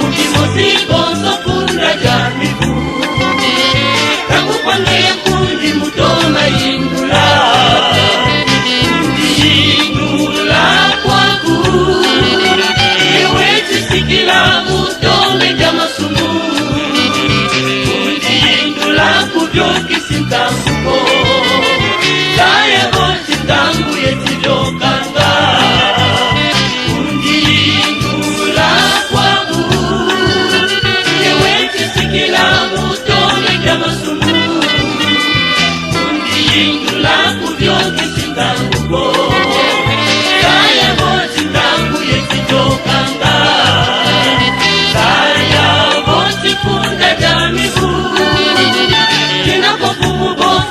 Ukimosi bonzo kunda jamivu Tangu kwange ya kundi mutoma indula Indula kwaku Ewe chisikila mutome jamasumu Kundi indula kubyo kisintambuko Kaya bochi tangu yetijokanga Kundi indula kwaku Ewe chisikila mutome jamasumu Kundi indula kubyo kisintambuko Kaya bochi tangu yetijokanga Kaya bochi kunda jamivu Kina kofumu bochi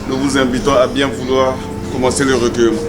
Nous vous invitons à bien vouloir commencer le recueillement.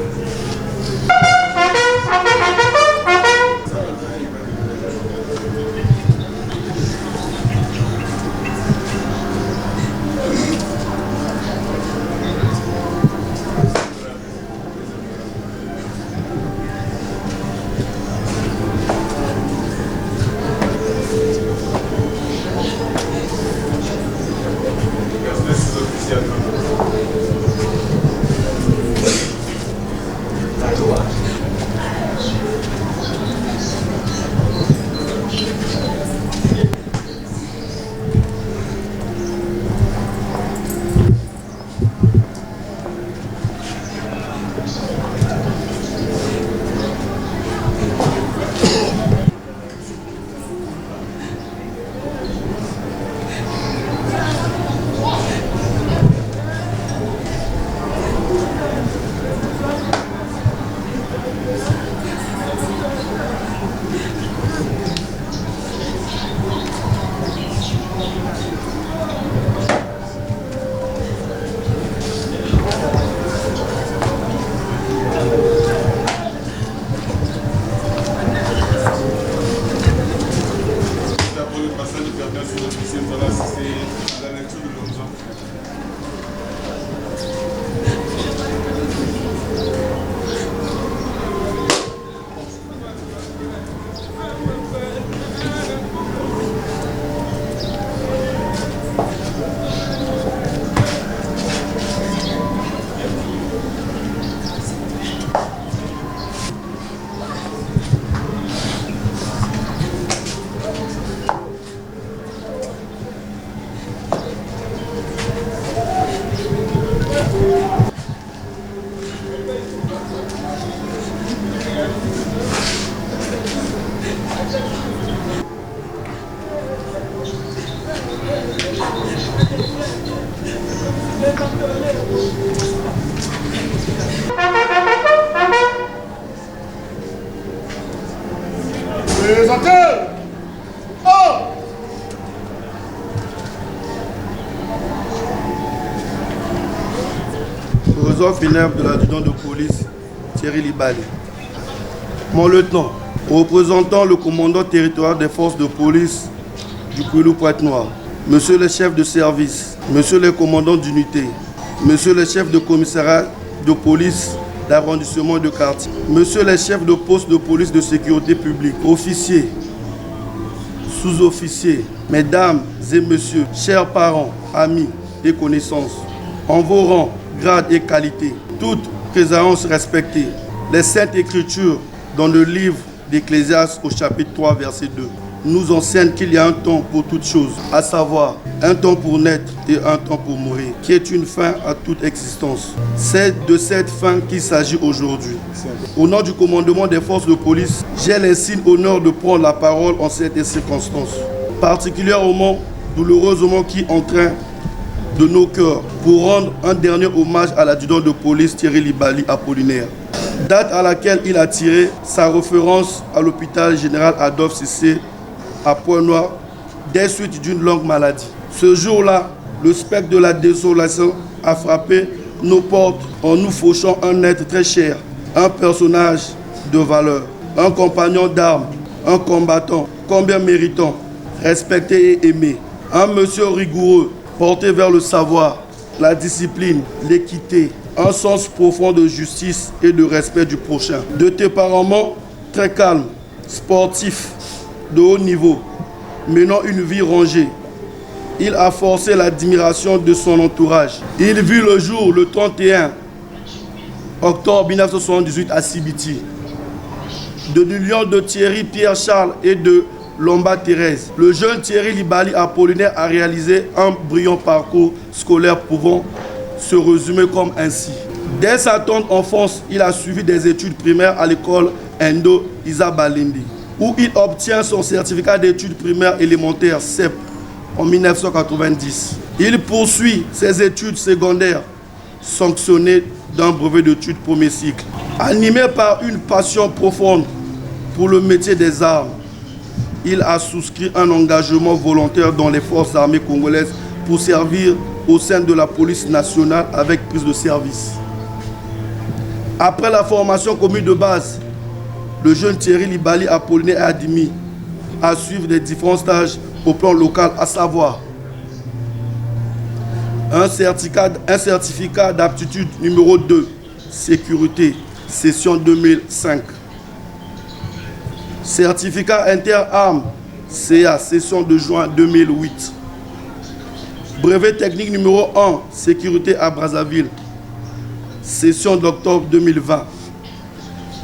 Trésor funèbre de l'adjudant de police Thierry Libali. Mon lieutenant, représentant le commandant territorial des forces de police du Poitou-Pointe-Noire, monsieur le chef de service, monsieur le commandant d'unité, monsieur le chef de commissariat de police d'arrondissement et de quartier, monsieur le chef de poste de police de sécurité publique, officiers, sous-officiers, mesdames et messieurs, chers parents, amis et connaissances, en vos rangs, grades et qualités, toutes préséances respectées, les Saintes Écritures dans le livre d'Ecclésiaste au chapitre 3, verset 2, nous enseignent qu'il y a un temps pour toutes choses, à savoir un temps pour naître et un temps pour mourir, qui est une fin à toute existence. C'est de cette fin qu'il s'agit aujourd'hui. Au nom du commandement des forces de police, j'ai l'insigne honneur de prendre la parole en cette circonstance, particulièrement douloureusement qui entraîne de nos cœurs pour rendre un dernier hommage à l'adjudant de police Thierry Libali Apollinaire, date à laquelle il a tiré sa référence à l'hôpital général Adolphe Cissé à Pointe-Noire des suites d'une longue maladie. Ce jour-là, le spectre de la désolation a frappé nos portes en nous fauchant un être très cher un personnage de valeur, un compagnon d'armes, un combattant, combien méritant, respecté et aimé, un monsieur rigoureux, porté vers le savoir, la discipline, l'équité, un sens profond de justice et de respect du prochain. De tempérament très calme, sportif, de haut niveau, menant une vie rangée. Il a forcé l'admiration de son entourage. Il vit le jour le 31 octobre 1978 à Sibiti. De l'union de Thierry Pierre-Charles et de Lomba Thérèse, le jeune Thierry Libali Apollinaire a réalisé un brillant parcours scolaire pouvant se résumer comme ainsi. Dès sa tendre enfance, il a suivi des études primaires à l'école Endo Isa Balindi, où il obtient son certificat d'études primaires élémentaires CEP en 1990. Il poursuit ses études secondaires sanctionnées d'un brevet d'études premier cycle. Animé par une passion profonde pour le métier des armes, il a souscrit un engagement volontaire dans les forces armées congolaises pour servir au sein de la police nationale avec prise de service. Après la formation commune de base, le jeune Thierry Libali Apollinaire est admis à suivre des différents stages au plan local, à savoir un certificat d'aptitude numéro 2, sécurité, session 2005. Certificat inter-armes, CA, session de juin 2008. Brevet technique numéro 1, sécurité à Brazzaville, session d'octobre 2020.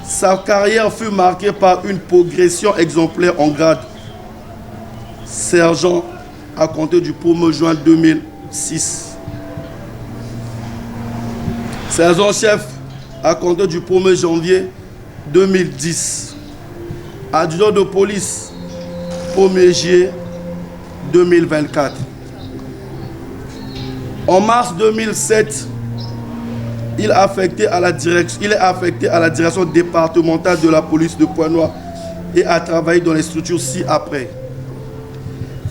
Sa carrière fut marquée par une progression exemplaire en grade. Sergent à compter du 1er juin 2006. Sergent-chef à compter du 1er janvier 2010. Adjudant de police 1er juillet 2024. En mars 2007, il est affecté à la direction départementale de la police de Pointe-Noire et a travaillé dans les structures ci-après.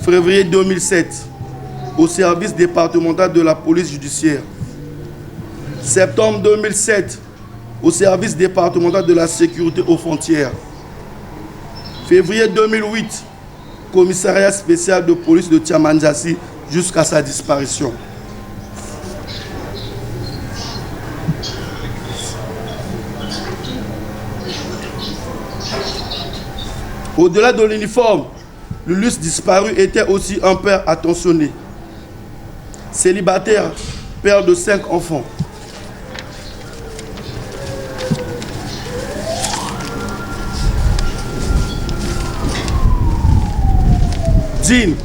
Février 2007, au service départemental de la police judiciaire. Septembre 2007, au service départemental de la sécurité aux frontières. Février 2008, commissariat spécial de police de Tiamandjassi jusqu'à sa disparition. Au-delà de l'uniforme, Lulus disparu était aussi un père attentionné. Célibataire, père de 5 enfants. Digne,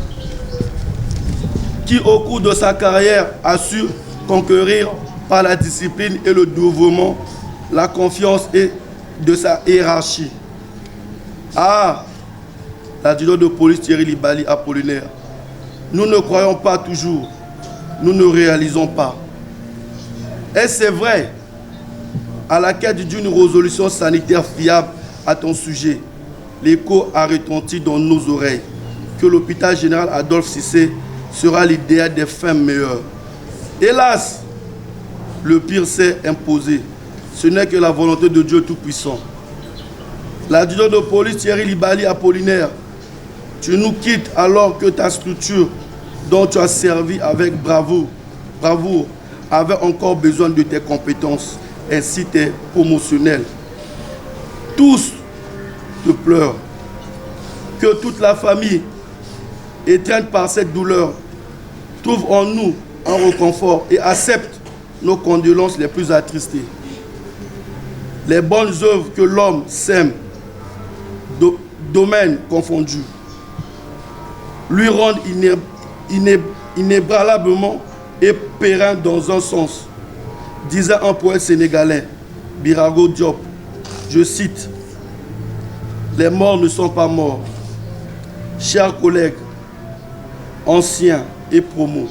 qui au cours de sa carrière a su conquérir par la discipline et le dévouement la confiance de sa hiérarchie. Ah, l'adjudant de police Thierry Libali Apollinaire, nous ne croyons pas toujours, nous ne réalisons pas. Et c'est vrai, à la quête d'une résolution sanitaire fiable à ton sujet, l'écho a retenti dans nos oreilles que l'hôpital général Adolphe Cissé sera l'idéal des fins meilleures. Hélas, le pire s'est imposé. Ce n'est que la volonté de Dieu Tout-Puissant. L'adjudant de police Thierry Libali Apollinaire, tu nous quittes alors que ta structure dont tu as servi avec bravoure, avait encore besoin de tes compétences ainsi tes promotionnels. Tous te pleurent. Que toute la famille, étreinte par cette douleur, trouve en nous un réconfort et accepte nos condoléances les plus attristées. Les bonnes œuvres que l'homme sème, domaines confondus, lui rendent inébranlablement et périn dans un sens, disait un poète sénégalais, Birago Diop. Je cite, « Les morts ne sont pas morts. Chers collègues, anciens et promos,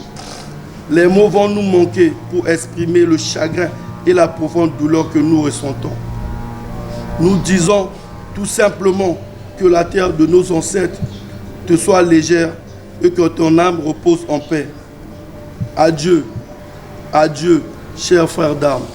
les mots vont nous manquer pour exprimer le chagrin et la profonde douleur que nous ressentons. Nous disons tout simplement que la terre de nos ancêtres te soit légère et que ton âme repose en paix. Adieu, adieu, chers frères d'armes.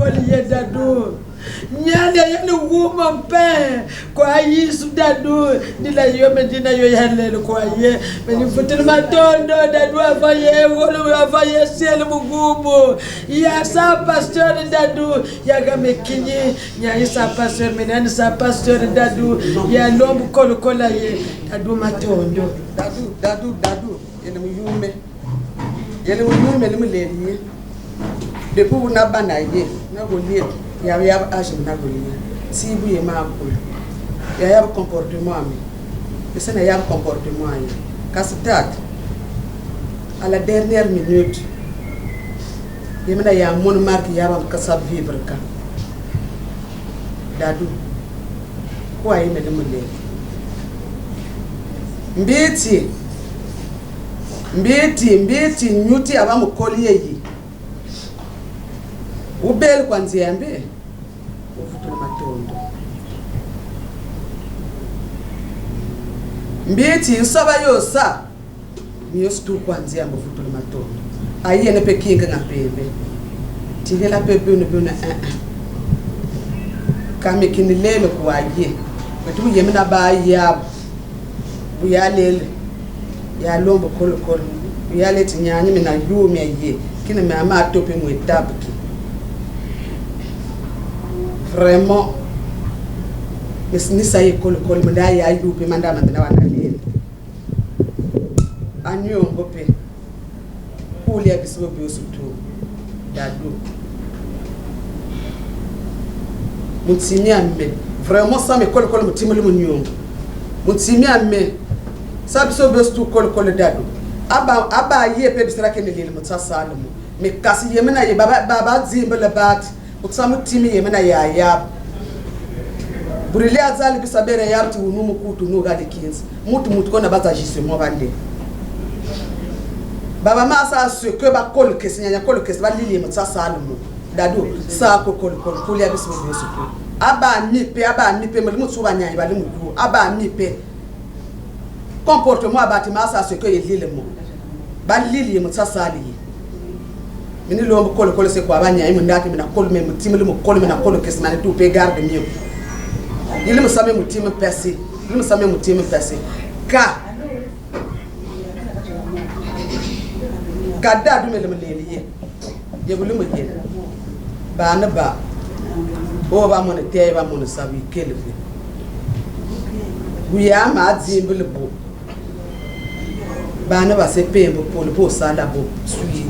Collier Dadou. Nyale yale woman père kwa yisu dadu dila yo medina yo yale kwa ye meni futil matondo dadu avaye wolo avaye ciel mugumu ya sa pasteur dadu ya gamekinyi ya sa pasteur menani sa pasteur dadu ya lombu kolokola ye dadu matondo dadu yele muyume le muleli depuis na banaye na golier ya âge na golier si bu ye ma ko ya comportement mais ça n'a comportement casse-tête à la dernière minute il y a mon marque ya ba ka vivre ka dadu quoi il me demande mbiti nyuti abamu collier yi ubel kwanzia mbe uvuto matondo mbiti nsaba yosa miyostu kwanzia uvuto matondo ayene pekinga ngapebe tigela pepe unebuna kame kinilele kwaye betu yemina ba ya buyalele ya lombo kolo buyale tinyanyi mina yumi ye kina mama tope mwetabuki vraiment mais ni ça y kolo manda ya yupe manda mandana wanalele anyo ngope kuli abiso byosutu dadu mutimia me vraiment ça me kolo mutimuli munyongo mutimia me ça biso byosutu kolo dadu aba ye pe bisara kenelele mutsasalamu me kasi yemena ye baba zimba labat uksamu timi yemena ya burile azali bisabere yarti unumu kutu nugali 15 mutu kona baza jisemo bande baba masa se que ba kol kesinya kol kes ba lili mutsasalumu dadu sa ko kol kuli abiso byosutu aba nipe mutu banyanya bali mutu aba nipe comportement abati masa se que yelile mo ba lili mutsasali mini lombo kolo se kwa banya imu ndaki mina kolo me mutimuli mu kolo mina kolo kesmane tu pe garde mieux il me same mutim percé ka dadu mele meleliye ye bulu mu ye ba na ba o ba mo ne te ba mo ne sabi kelfe buya ma zimbele bo ba na ba se pembo po sala bo sui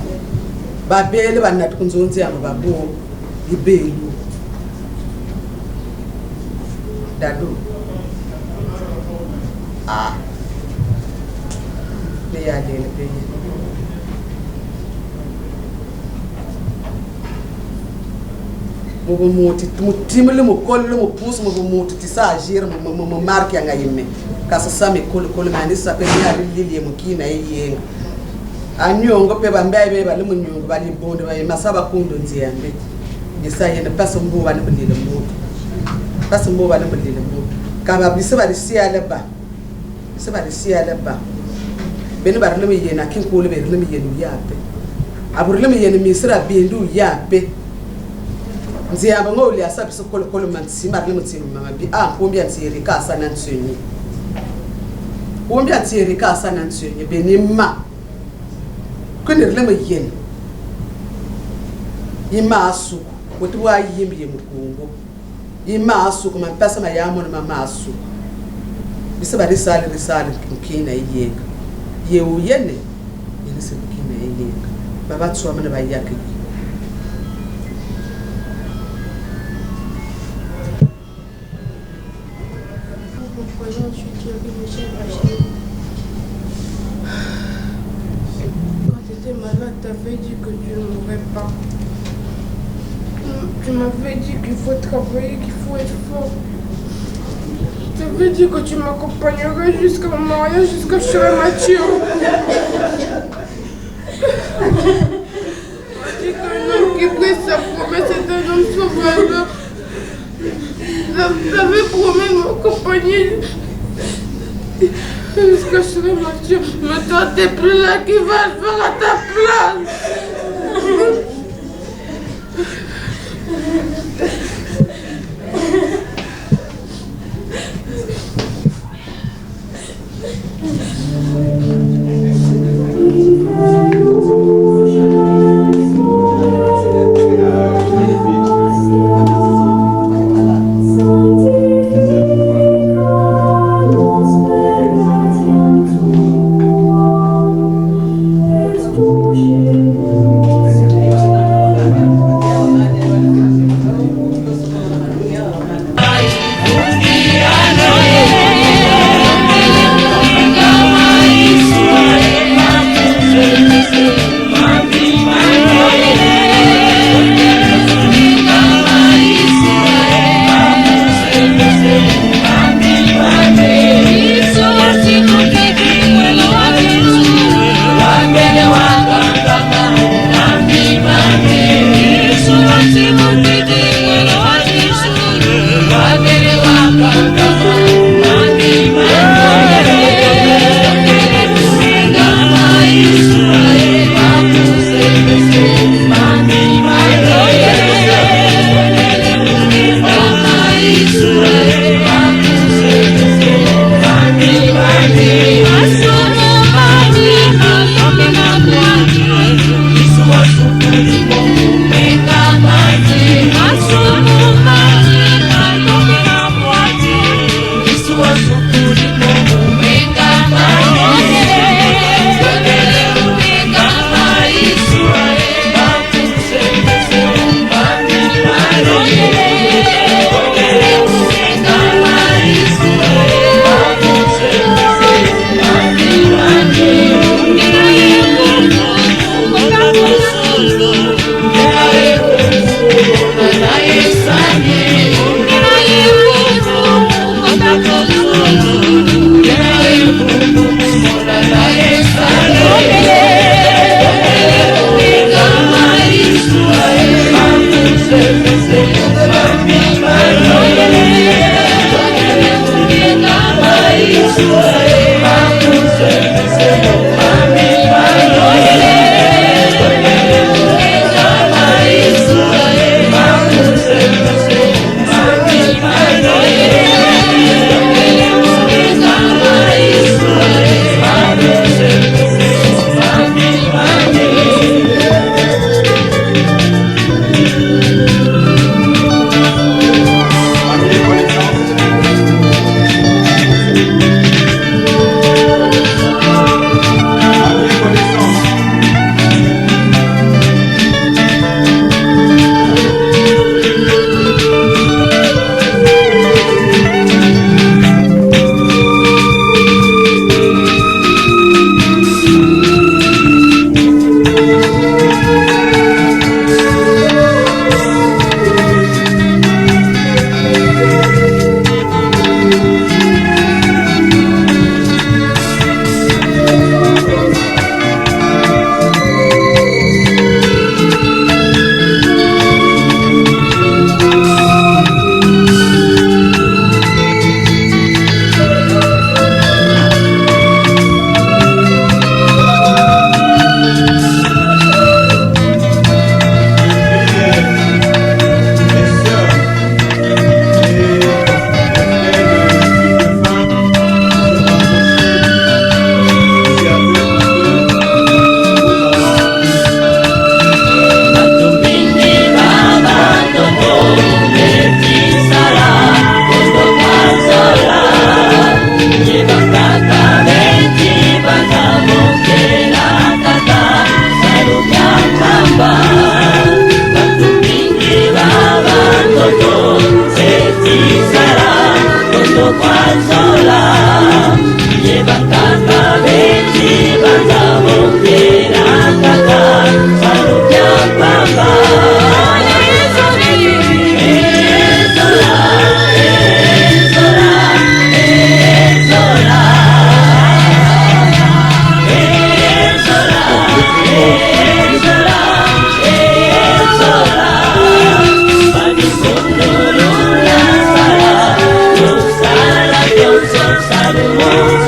ba bele ba nat kunzonzi aba ba bo ibelu dadu le ya le pe mo moti mutimele mo kollo mo pousse mo moti ti sa agir mo marque nga yimme ka sa me kol mani sa pe ya lili mo kina yenga anyongo pe ba mbaye ba le mo nyongo ba li bonde ba masaba kundo nziyambe yesa yene paso mbo ba le mulile mo paso mbo ba le mulile mo ka ba bisaba de siala ba beni ba le mo yena kin ko le be le mo yenu yape abur le mo yenu misra bendu yape nziyamba ngoli asabiso kolo mansima le mutsi mama bi pombi atsiri ka sana ntsenyi pombi atsiri ka sana ntsenyi benimma kunirle mo yen imasu wotwa yimbi mukungo imasu kuma pesa mayamo na mamasu bisaba risale kina yenga yewu yene yene kina yenga baba tswa mana bayake malade, t'avais dit que tu ne mourrais pas. Tu m'avais dit qu'il faut travailler, qu'il faut être fort. Tu m'avais dit que tu m'accompagnerais jusqu'à mon mariage, jusqu'à ce que je serai mature. Tu m'as dit qu'un homme qui brise sa promesse est un homme sauveur. J'avais promis de m'accompagner jusqu'à ce que je serai mature. Mais toi, t'es plus là, qui va le faire à ta place?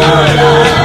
Sola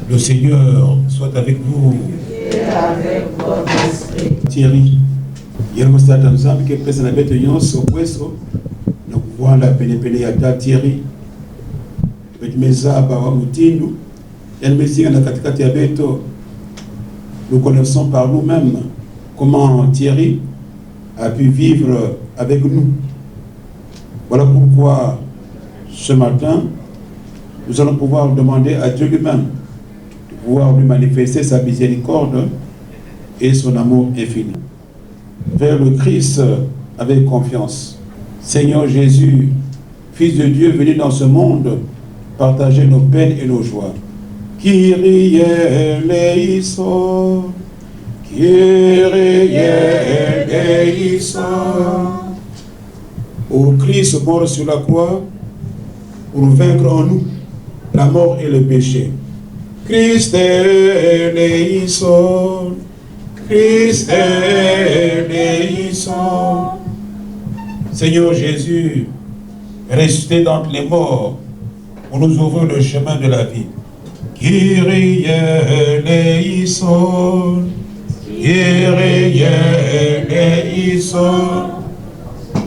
Le Seigneur soit avec vous. Et avec votre esprit. Thierry, hier nous sommes ensemble que présent la bête yonso puesto. Nous voyons la pele ya Thierry. Avec mes abats wa mutindu. Elle me dit na katikati ya beto. Nous connaissons par nous-mêmes comment Thierry a pu vivre avec nous. Voilà pourquoi ce matin nous allons pouvoir demander à Dieu lui-même de pouvoir lui manifester sa miséricorde et son amour infini. Vers le Christ avec confiance. Seigneur Jésus, Fils de Dieu venu dans ce monde, partager nos peines et nos joies. Kyrie eleison, Kyrie eleison. Ô Christ mort sur la croix pour vaincre en nous la mort et le péché. Christ eleison, Christ eleison. Seigneur Jésus, ressuscité d'entre les morts pour nous ouvrir le chemin de la vie. Kyrie eleison, Kyrie eleison.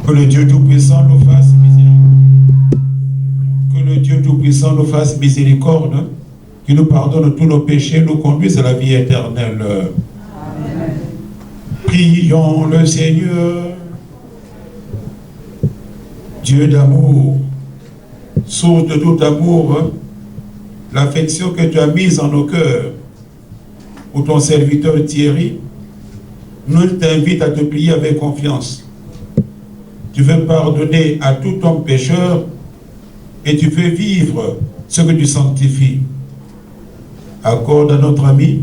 Que le Dieu Tout-Puissant nous fasse miséricorde. Que le Dieu Tout-Puissant nous fasse miséricorde, qui nous pardonne tous nos péchés, nous conduise à la vie éternelle. Amen. Prions le Seigneur. Dieu d'amour, source de tout amour, l'affection que tu as mise en nos cœurs pour ton serviteur Thierry, nous t'invite à te plier avec confiance. Tu veux pardonner à tout homme pécheur et tu veux vivre ce que tu sanctifies. Accorde à notre ami,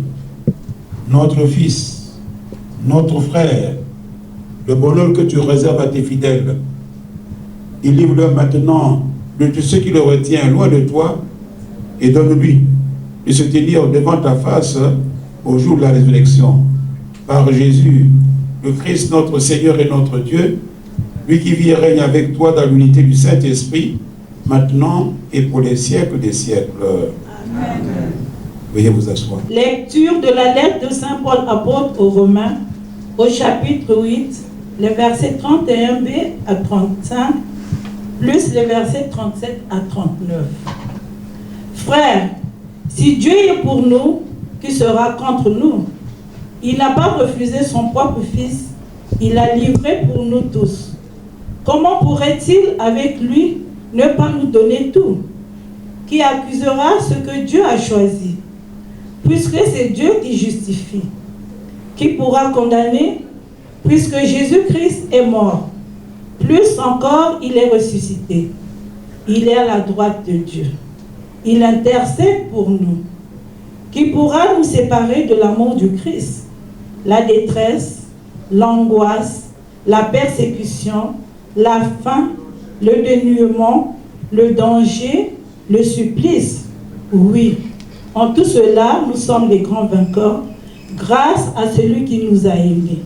notre fils, notre frère, le bonheur que tu réserves à tes fidèles. Délivre-le maintenant de tout ce qui le retient loin de toi et donne-lui de se tenir devant ta face au jour de la résurrection. Par Jésus, le Christ, notre Seigneur et notre Dieu, lui qui vit et règne avec toi dans l'unité du Saint-Esprit, maintenant et pour les siècles des siècles. Amen. Veuillez vous asseoir. Lecture de la lettre de Saint Paul apôtre aux Romains, au chapitre 8, les versets 31b à 35, plus les versets 37 à 39. Frères, si Dieu est pour nous, qui sera contre nous? Il n'a pas refusé son propre Fils, il l'a livré pour nous tous. Comment pourrait-il avec lui ne pas nous donner tout? Qui accusera ce que Dieu a choisi? Puisque c'est Dieu qui justifie. Qui pourra condamner? Puisque Jésus-Christ est mort. Plus encore, il est ressuscité. Il est à la droite de Dieu. Il intercède pour nous. Qui pourra nous séparer de l'amour du Christ? La détresse, l'angoisse, la persécution, la faim, le dénuement, le danger, le supplice. Oui, en tout cela, nous sommes les grands vainqueurs grâce à celui qui nous a aimés.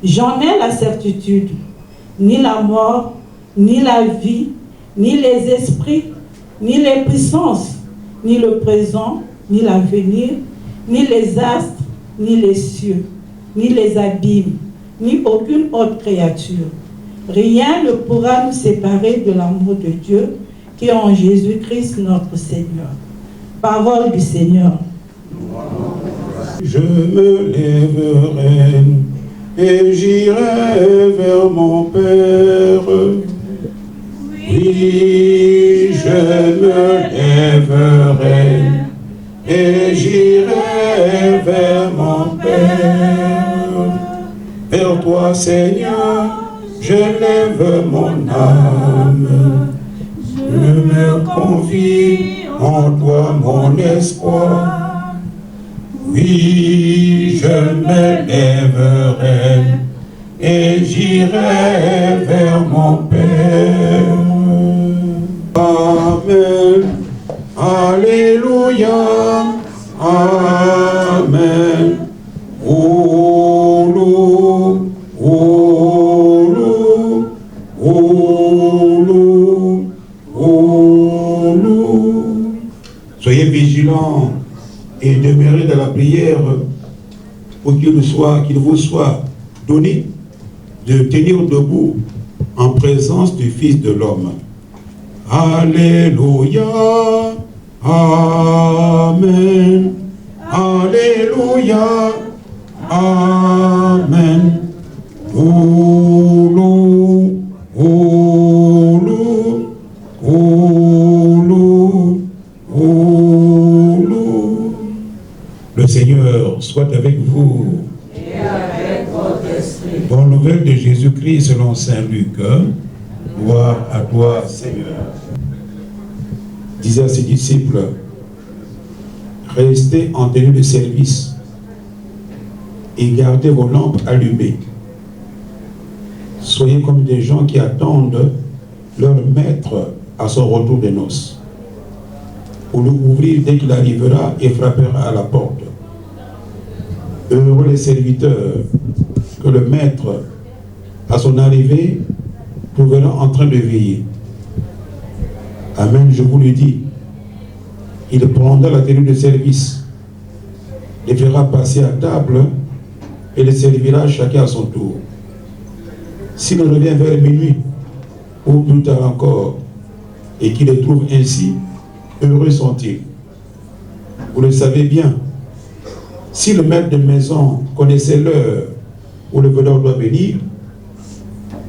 J'en ai la certitude, ni la mort, ni la vie, ni les esprits, ni les puissances, ni le présent, ni l'avenir, ni les astres, ni les cieux, ni les abîmes, ni aucune autre créature. Rien ne pourra nous séparer de l'amour de Dieu qui est en Jésus-Christ notre Seigneur. Parole du Seigneur. Je me lèverai et j'irai vers mon Père. Oui, je me lèverai et j'irai vers mon Père. Vers toi, Seigneur, je lève mon âme. Je me confie en toi, mon espoir. Oui, je me lèverai et j'irai vers mon Père. Amen. Alléluia. Amen. Oulou, oulou, oulou, oulou. Soyez vigilants et demeurez dans la prière pour qu'il vous soit donné de tenir debout en présence du Fils de l'homme. Alléluia. Amen. Alléluia. Amen. Oulou, oulou, oulou, oulou. Le Seigneur soit avec vous. Et avec votre esprit. Bonne nouvelle de Jésus-Christ selon saint Luc. Gloire à toi, Seigneur. Disait à ses disciples, restez en tenue de service et gardez vos lampes allumées. Soyez comme des gens qui attendent leur maître à son retour des noces, pour le ouvrir dès qu'il arrivera et frappera à la porte. Heureux les serviteurs que le maître, à son arrivée, trouvera en train de veiller. Amen, je vous le dis, il prendra la tenue de service, les fera passer à table et les servira chacun à son tour. S'il revient vers minuit ou plus tard encore et qu'il les trouve ainsi, heureux sont-ils. Vous le savez bien, si le maître de maison connaissait l'heure où le voleur doit venir,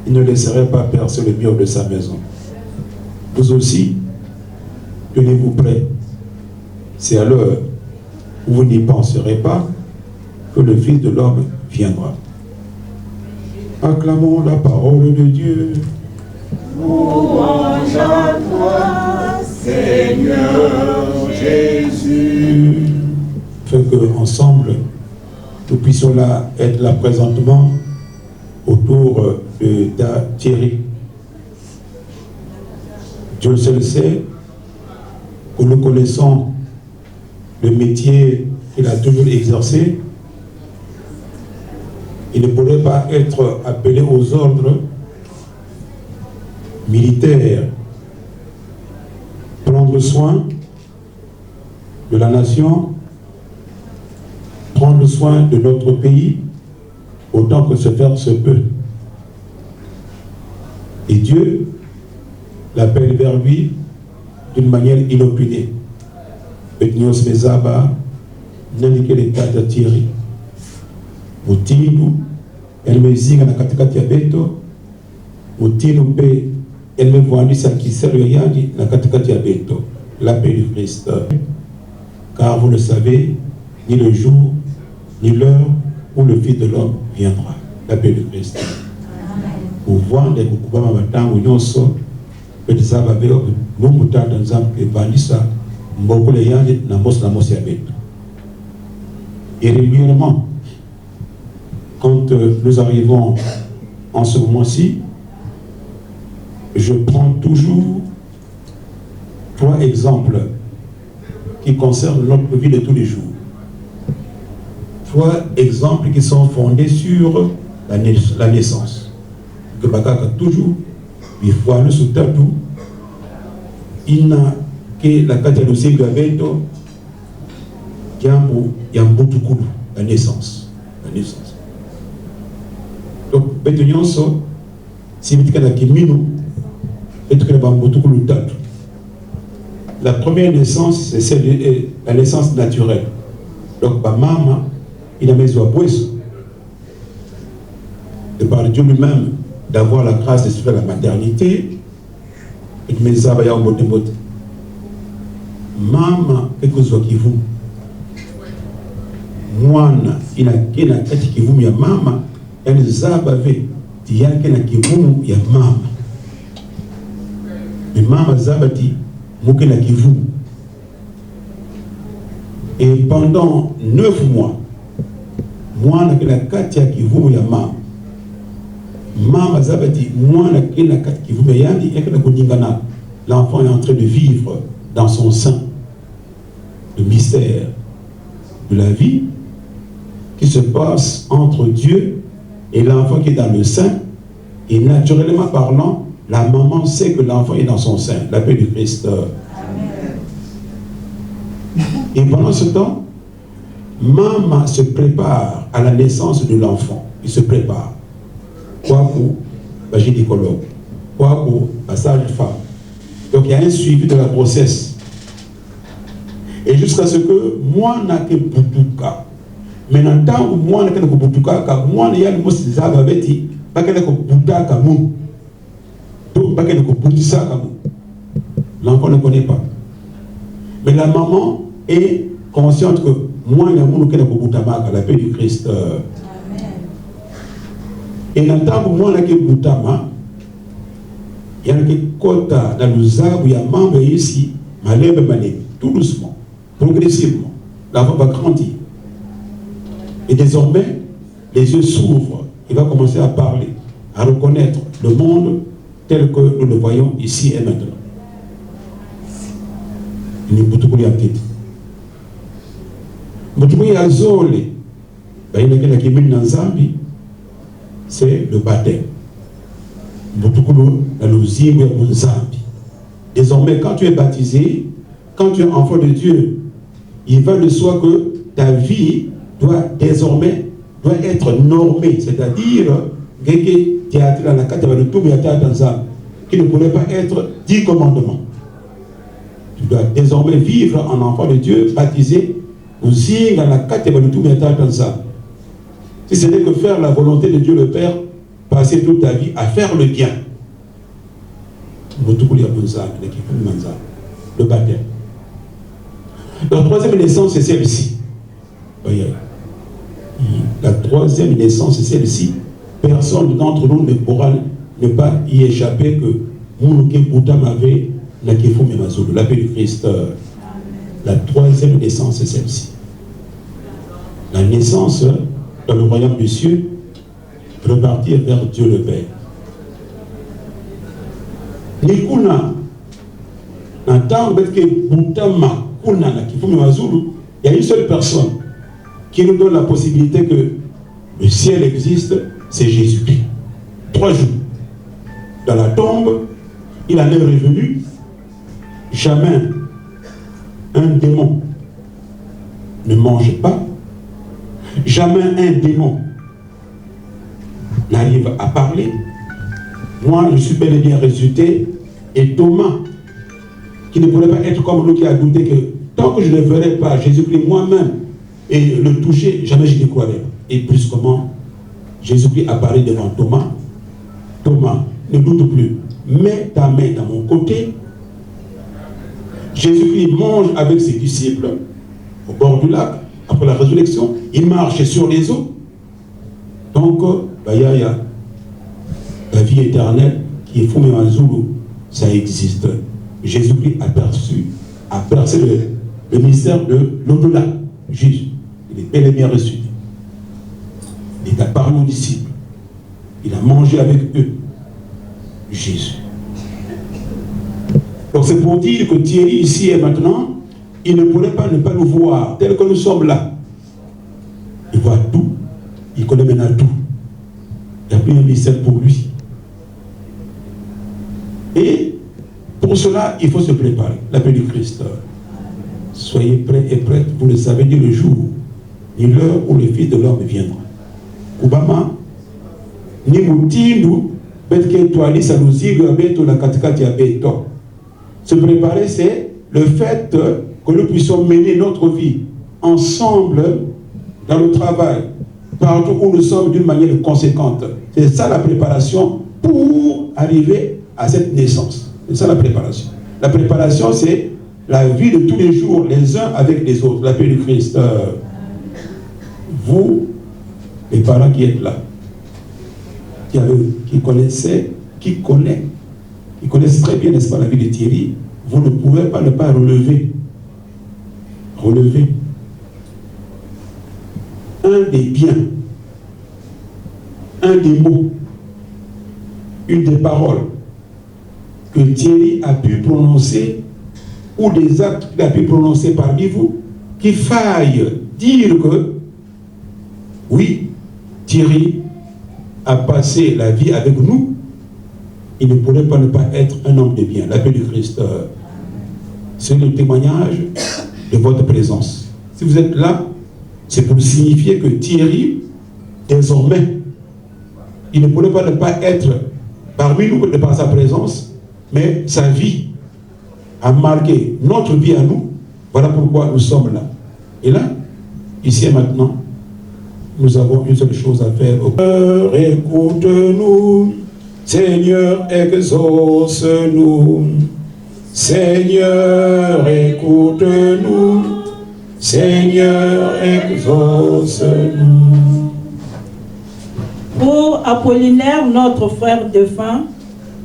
il ne laisserait pas percer le mur de sa maison. Vous aussi, tenez-vous prêts. C'est à l'heure où vous n'y penserez pas que le Fils de l'homme viendra. Acclamons la parole de Dieu. Louange à toi, Seigneur Jésus. Fait que ensemble, nous puissions là être là présentement autour de Thierry. Dieu seul sait que nous connaissons le métier qu'il a toujours exercé, il ne pourrait pas être appelé aux ordres militaires, prendre soin de la nation, prendre soin de notre pays, autant que se faire se peut. Et Dieu l'appelle vers lui d'une manière inopinée. Petnios Mezaba, Nanike l'état de Thierry, Mutindu, elle me zinga na katikati ya beto, Mutindu pe, elle me voit sa qui sert le yandi na katikati ya beto, l'appel du Christ. Car vous le savez, ni le jour, ni l'heure où le Fils de l'homme viendra, l'appel du Christ. Pour voir des coupables matin où nous sommes, que des arbres avec nous moutons dans un peu vanissa, beaucoup les yandi na mos ya beto. Et régulièrement, quand nous arrivons en ce moment-ci, je prends toujours 3 exemples qui concernent notre vie de tous les jours. 3 exemples qui sont fondés sur la naissance. Que Bakaka toujours, il faut aller sous tatou, il n'a que la catalogie de Beto, Yambutukulu, la naissance. La naissance. Donc, Beto Nyonso, si vous dites qu'il y a Kimino, la première naissance, c'est la naissance naturelle. Donc, maman, il a mis au bois. De par Dieu lui-même, d'avoir la grâce de faire la maternité, et de mettre ça en botte. Maman, quelque chose qui vous. Moi, il a quelque qui vous, ya maman, elle zabavé, il y a quelque qui vous, ya maman. Mais maman zabati, mouke qui vous. Et pendant 9 mois, moi, je suis 4 qui vous, ya maman. Maman zabati, moi, je suis 4 qui vous, mais l'enfant est en train de vivre dans son sein le mystère de la vie qui se passe entre Dieu et l'enfant qui est dans le sein. Et naturellement parlant, la maman sait que l'enfant est dans son sein, la paix du Christ. Et pendant ce temps, maman se prépare à la naissance de l'enfant. Il se prépare. Quoi pour la gynécologue, quoi pour la sage-femme. Donc il y a un suivi de la grossesse. Et jusqu'à ce que moi n'a que Boutouka. Mais en tant que moi n'a que Boutouka, car moi n'a le mot de Zababeti, pas que Boutouka comme nous. Donc pas que Boutissa comme nous. L'enfant ne connaît pas. Mais la maman est consciente que moi n'a pas que Boutama, la paix du Christ. Et en tant que moi n'a que Boutama, il y a un quota dans le zab où il y a un membre ici, malève, tout doucement, progressivement. L'enfant va grandir. Et désormais, les yeux s'ouvrent. Il va commencer à parler, à reconnaître le monde tel que nous le voyons ici et maintenant. Il n'y a pas de problème. C'est le baptême. Désormais, quand tu es baptisé, quand tu es enfant de Dieu, il va de soi que ta vie doit désormais être normée, c'est-à-dire qui ne pourrait pas être 10 commandements. Tu dois désormais vivre en enfant de Dieu, baptisé, si ce n'est que faire la volonté de Dieu le Père, passer toute ta vie à faire le bien. Le baptême. La troisième naissance, c'est celle-ci. La troisième naissance, c'est celle-ci. Personne d'entre nous ne pourra ne pas y échapper que Moulouké Boutam avait la Kefou Memazou, la paix du Christ. La troisième naissance, c'est celle-ci. La naissance dans le royaume des cieux, repartir vers Dieu le Père. Nikuna, n'entend que Boutama, Kuna, na Kefou Memazou, Il y a une seule personne qui nous donne la possibilité que le ciel existe, c'est Jésus-Christ. 3 jours. Dans la tombe, il en est revenu. Jamais un démon ne mange pas. Jamais un démon n'arrive à parler. Moi, je suis bel et bien ressuscité. Et Thomas, qui ne pourrait pas être comme nous, qui a douté que tant que je ne verrai pas Jésus-Christ moi-même et le toucher, jamais je ne croirai. Et brusquement, Jésus-Christ apparaît devant Thomas. Thomas, ne doute plus. Mets ta main dans mon côté. Jésus-Christ mange avec ses disciples au bord du lac. Après la résurrection, il marche sur les eaux. Donc, il y a la vie éternelle qui est fumée en Zoulou. Ça existe. Jésus-Christ a percé le mystère de l'au-delà. Jésus, il est bel et bien ressuscité. Il a parlé aux disciples. Il a mangé avec eux. Jésus. Donc c'est pour dire que Thierry, ici et maintenant, il ne pourrait pas ne pas nous voir tel que nous sommes là. Il voit tout. Il connaît maintenant tout. Il n'y a plus un mystère pour lui. Et pour cela, il faut se préparer. L'appel du Christ. Soyez prêts et prêtes, vous le savez, ni le jour, ni l'heure où le Fils de l'homme viendra. Obama, ni Moutindu, Betke Toali, ça nous dit que la katikati a béton. Se préparer, c'est le fait que nous puissions mener notre vie ensemble dans le travail, partout où nous sommes d'une manière conséquente. C'est ça la préparation pour arriver à cette naissance. C'est ça la préparation. La préparation, c'est la vie de tous les jours, les uns avec les autres. L'appel du Christ. Vous, les parents qui êtes là, qui connaissent très bien, n'est-ce pas, la vie de Thierry, vous ne pouvez pas ne pas relever un des biens, un des mots, une des paroles que Thierry a pu prononcer ou des actes qu'il a pu prononcer parmi vous, qui faille dire que oui, Thierry a passé la vie avec nous, il ne pourrait pas ne pas être un homme de bien. L'appel du Christ, c'est le témoignage de votre présence. Si vous êtes là, c'est pour signifier que Thierry, désormais, il ne pourrait pas ne pas être parmi nous de par sa présence, mais sa vie a marqué notre vie à nous. Voilà pourquoi nous sommes là. Et là, ici et maintenant, nous avons une seule chose à faire. Écoute-nous, Seigneur, exauce-nous. Seigneur, écoute-nous. Seigneur, exauce-nous. Pour Apollinaire, notre frère défunt,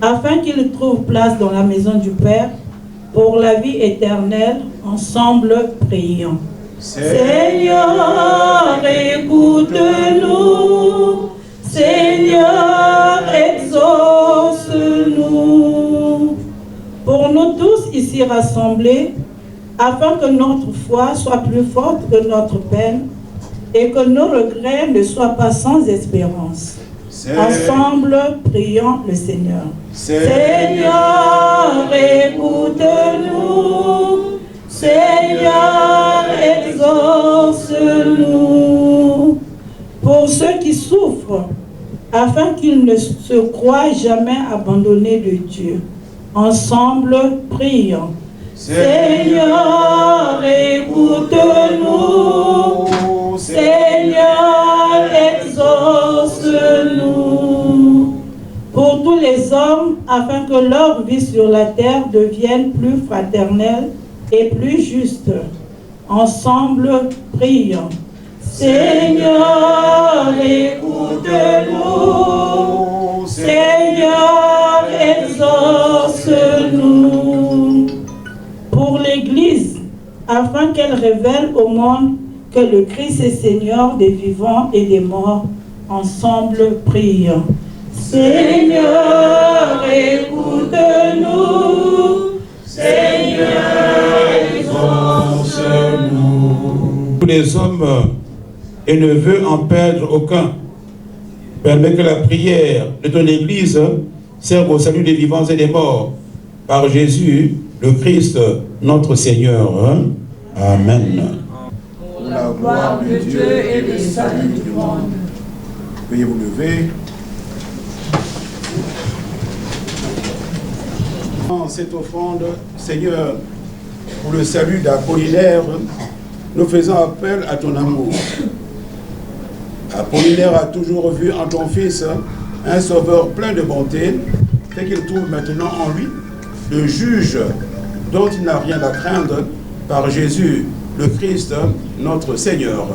afin qu'il trouve place dans la maison du Père, pour la vie éternelle, ensemble prions. Seigneur, écoute-nous. Seigneur, exauce-nous. Pour nous tous ici rassemblés, afin que notre foi soit plus forte que notre peine et que nos regrets ne soient pas sans espérance. Ensemble, prions le Seigneur. Seigneur, écoute-nous. Seigneur, exauce-nous. Pour ceux qui souffrent, afin qu'ils ne se croient jamais abandonnés de Dieu. Ensemble, prions. Seigneur, écoute-nous. Seigneur, exauce-nous. Pour tous les hommes, afin que leur vie sur la terre devienne plus fraternelle et plus juste. Ensemble, prions. Seigneur, écoute-nous. Seigneur, exauce-nous. Pour l'Église, afin qu'elle révèle au monde que le Christ est Seigneur des vivants et des morts. Ensemble, prions. Seigneur, écoute-nous. Seigneur, exauce-nous. tous les hommes et ne veut en perdre aucun. Permets que la prière de ton Église serve au salut des vivants et des morts. Par Jésus, le Christ, notre Seigneur. Amen. Pour la gloire de Dieu et le salut du monde. Veuillez vous lever. En cette offrande, Seigneur, pour le salut d'Apollinaire, nous faisons appel à ton amour. Apollinaire a toujours vu en ton Fils un sauveur plein de bonté, fait qu'il trouve maintenant en lui le juge dont il n'a rien à craindre par Jésus, le Christ, notre Seigneur.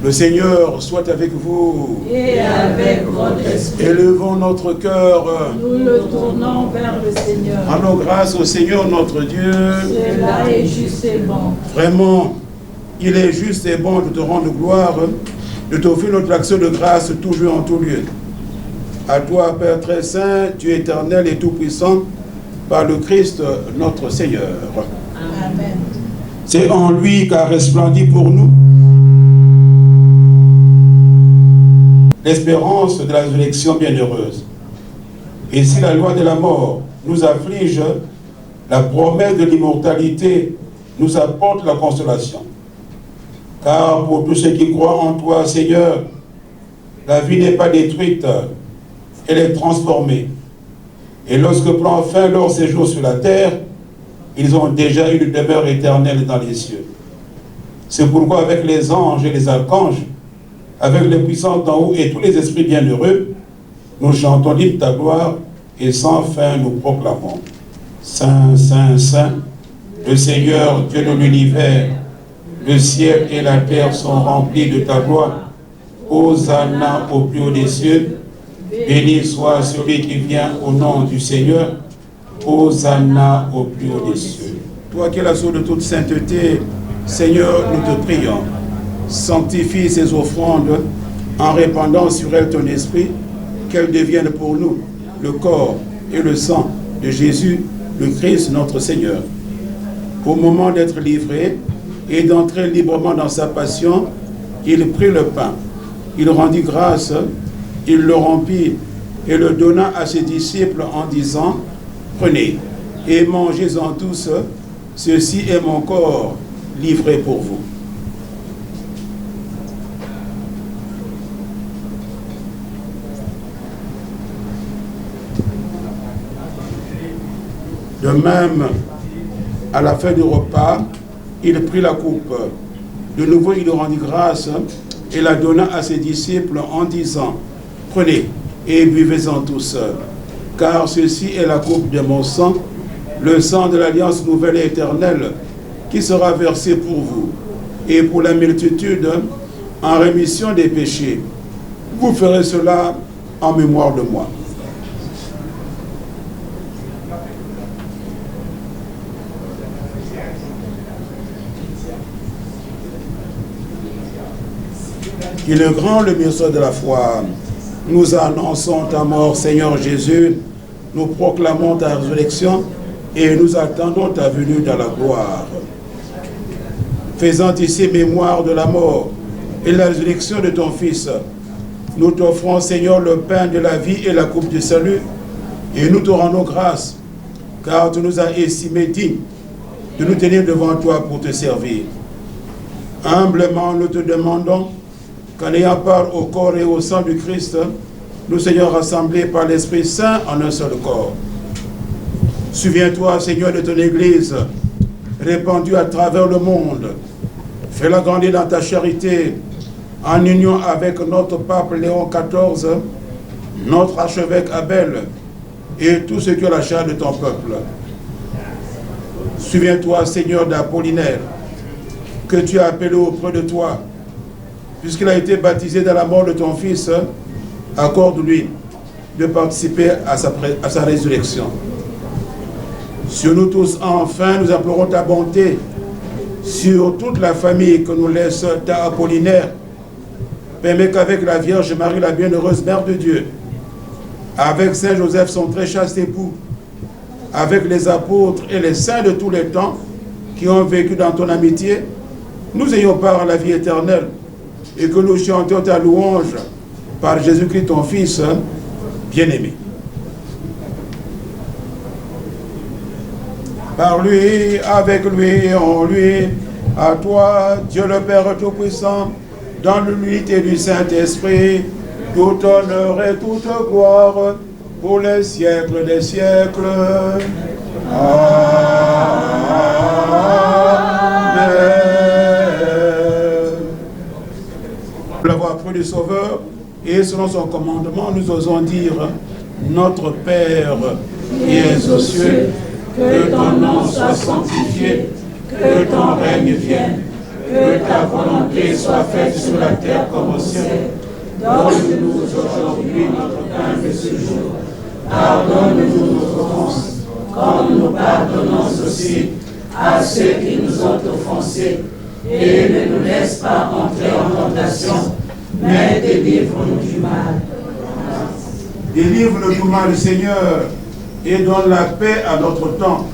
Le Seigneur soit avec vous. Et avec votre esprit. Élevons notre cœur. Nous le tournons vers le Seigneur. Rendons grâce au Seigneur notre Dieu. Cela est juste et bon. Vraiment, il est juste et bon de te rendre gloire, de t'offrir notre action de grâce toujours en tout lieu. À toi, Père très saint, Dieu éternel et tout-puissant, par le Christ notre Seigneur. Amen. C'est en lui qu'a resplendi pour nous l'espérance de la résurrection bienheureuse. Et si la loi de la mort nous afflige, la promesse de l'immortalité nous apporte la consolation. Car pour tous ceux qui croient en toi, Seigneur, la vie n'est pas détruite, elle est transformée. Et lorsque prend fin leur séjour sur la terre, ils ont déjà une demeure éternelle dans les cieux. C'est pourquoi avec les anges et les archanges, avec les puissants d'en haut et tous les esprits bienheureux, nous chantons l'hymne de ta gloire et sans fin nous proclamons. Saint, Saint, Saint, le Seigneur, Dieu de l'univers, le ciel et la terre sont remplis de ta gloire. Hosanna au plus haut des cieux. Béni soit celui qui vient au nom du Seigneur. Hosanna au plus haut des cieux. Toi qui es la source de toute sainteté, Seigneur, nous te prions. Sanctifie ces offrandes en répandant sur elles ton esprit, qu'elles deviennent pour nous le corps et le sang de Jésus, le Christ, notre Seigneur. Au moment d'être livré et d'entrer librement dans sa passion, il prit le pain, il rendit grâce, il le rompit et le donna à ses disciples en disant, « Prenez et mangez-en tous, ceci est mon corps livré pour vous. » De même, à la fin du repas, il prit la coupe. De nouveau, il rendit grâce et la donna à ses disciples en disant, « Prenez et buvez-en tous, car ceci est la coupe de mon sang, le sang de l'alliance nouvelle et éternelle, qui sera versé pour vous et pour la multitude en rémission des péchés. Vous ferez cela en mémoire de moi. » Il est grand le mystère de la foi. Nous annonçons ta mort, Seigneur Jésus. Nous proclamons ta résurrection et nous attendons ta venue dans la gloire. Faisant ici mémoire de la mort et la résurrection de ton Fils, nous t'offrons, Seigneur, le pain de la vie et la coupe du salut, et nous te rendons grâce, car tu nous as estimés dignes de nous tenir devant toi pour te servir. Humblement, nous te demandons qu'en ayant part au corps et au sang du Christ, nous soyons rassemblés par l'Esprit Saint en un seul corps. Souviens-toi, Seigneur, de ton Église, répandue à travers le monde. Fais-la grandir dans ta charité, en union avec notre pape Léon XIV, notre archevêque Abel, et tous ceux qui ont la charge de ton peuple. Souviens-toi, Seigneur, d'Apollinaire, que tu as appelé auprès de toi, puisqu'il a été baptisé dans la mort de ton Fils, accorde-lui de participer à sa résurrection. Sur nous tous, enfin, nous implorons ta bonté sur toute la famille que nous laisse ta Apollinaire. Permets qu'avec la Vierge Marie, la bienheureuse Mère de Dieu, avec Saint Joseph, son très chaste époux, avec les apôtres et les saints de tous les temps qui ont vécu dans ton amitié, nous ayons part à la vie éternelle et que nous chantions ta louange par Jésus-Christ, ton Fils bien-aimé. Par lui, avec lui, en lui, à toi, Dieu le Père Tout-Puissant, dans l'unité du Saint-Esprit, tout honneur et toute gloire pour les siècles des siècles. Amen. La voix accrue du Sauveur, et selon son commandement, nous osons dire: Notre Père qui es aux cieux, que ton nom soit sanctifié, que ton règne vienne, que ta volonté soit faite sur la terre comme au ciel. Donne-nous aujourd'hui notre pain de ce jour. Pardonne-nous nos offenses, comme nous pardonnons aussi à ceux qui nous ont offensés. Et ne nous laisse pas entrer en tentation, mais délivre-nous du mal. Délivre-nous du mal, Seigneur, et donne la paix à notre temps.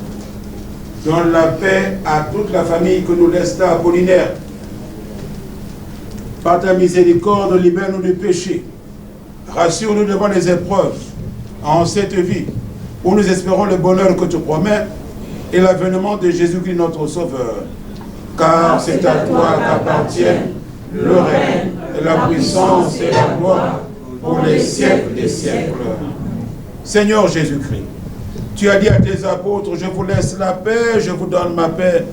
Donne la paix à toute la famille que nous laisse là, Apollinaire. Par ta miséricorde, libère-nous du péché. Rassure-nous devant les épreuves en cette vie, où nous espérons le bonheur que tu promets et l'avènement de Jésus-Christ notre Sauveur. Car c'est à toi qu'appartiennent le règne, la puissance et la gloire pour les siècles des siècles. Seigneur Jésus-Christ, tu as dit à tes apôtres: je vous laisse la paix, je vous donne ma paix.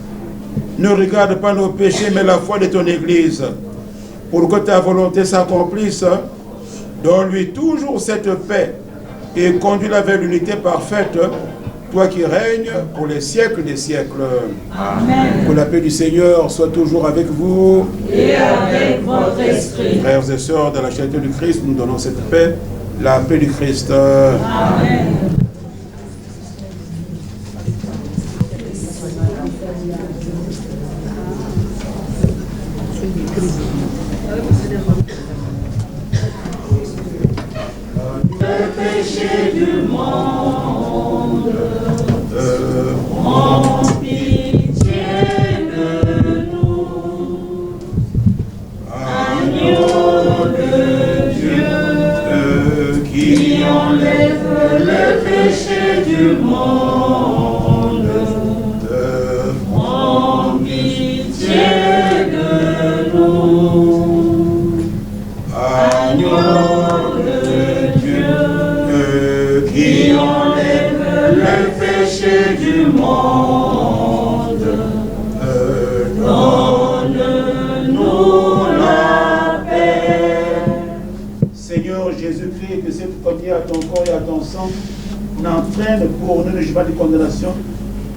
Ne regarde pas nos péchés, mais la foi de ton Église. Pour que ta volonté s'accomplisse, donne-lui toujours cette paix et conduis-la vers l'unité parfaite, toi qui règnes pour les siècles des siècles. Amen. Que la paix du Seigneur soit toujours avec vous. Et avec votre esprit. Frères et sœurs, dans la charité du Christ, nous donnons cette paix, la paix du Christ. Amen. Le péché du monde, prends pitié de nous. Agneau de Dieu, qui enlève le péché du monde, prends pitié de nous. Agneau qui enlève le péché du monde, donne-nous la paix. Seigneur Jésus-Christ, que cette côté à ton corps et à ton sang n'entraîne pour nous le jugement de condamnation,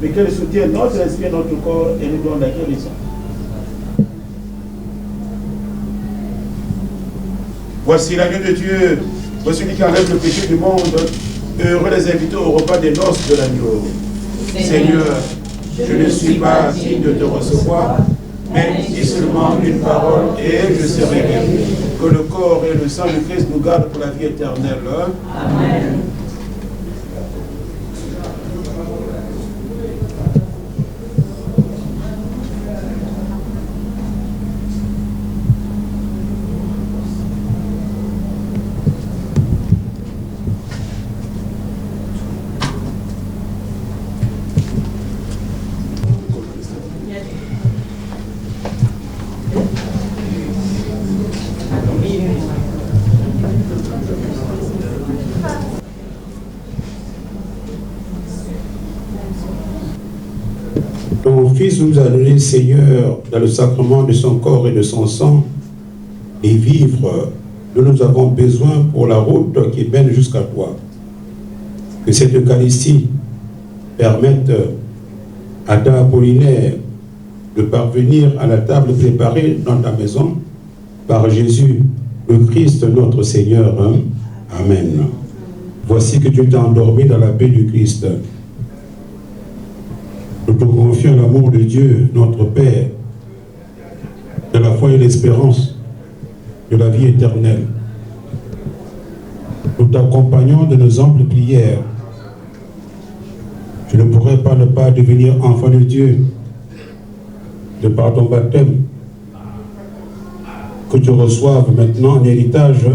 mais qu'elle soutienne notre esprit et notre corps et nous donne la guérison. Voici l'agneau de Dieu, voici celui qui enlève le péché du monde. Heureux les invités au repas des noces de l'agneau. Seigneur, je ne suis pas digne de te recevoir, mais dis seulement une parole et je serai guéri. Que le corps et le sang de Christ nous gardent pour la vie éternelle. Amen. Ton Fils nous a donné, Seigneur, dans le sacrement de son corps et de son sang, les vivres dont nous avons besoin pour la route qui mène jusqu'à toi. Que cette Eucharistie permette à ta Apollinaire de parvenir à la table préparée dans ta maison par Jésus, le Christ notre Seigneur. Amen. Voici que tu t'es endormi dans la paix du Christ. Nous te confions l'amour de Dieu, notre Père, de la foi et l'espérance de la vie éternelle. Nous t'accompagnons de nos amples prières. Tu ne pourrais pas ne pas devenir enfant de Dieu de par ton baptême que tu reçoives maintenant un héritage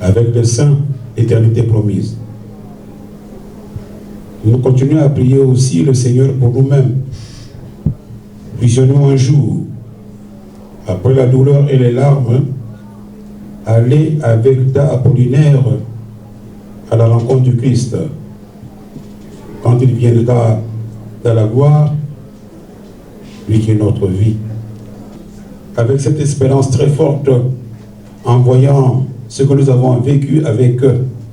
avec les saints, l'éternité promise. Nous continuons à prier aussi le Seigneur pour nous-mêmes. Puissions-nous un jour, après la douleur et les larmes, aller avec ta Apollinaire à la rencontre du Christ. Quand il viendra dans la gloire, lui qui est notre vie. Avec cette espérance très forte, en voyant ce que nous avons vécu avec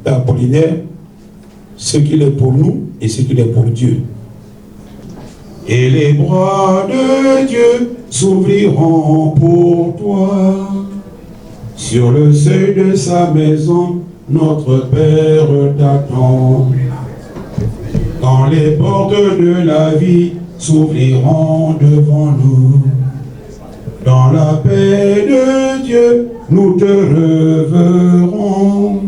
ta Apollinaire, ce qu'il est pour nous et ce qu'il est pour Dieu. Et les bras de Dieu s'ouvriront pour toi. Sur le seuil de sa maison, notre Père t'attend. Quand les portes de la vie s'ouvriront devant nous, dans la paix de Dieu, nous te reverrons.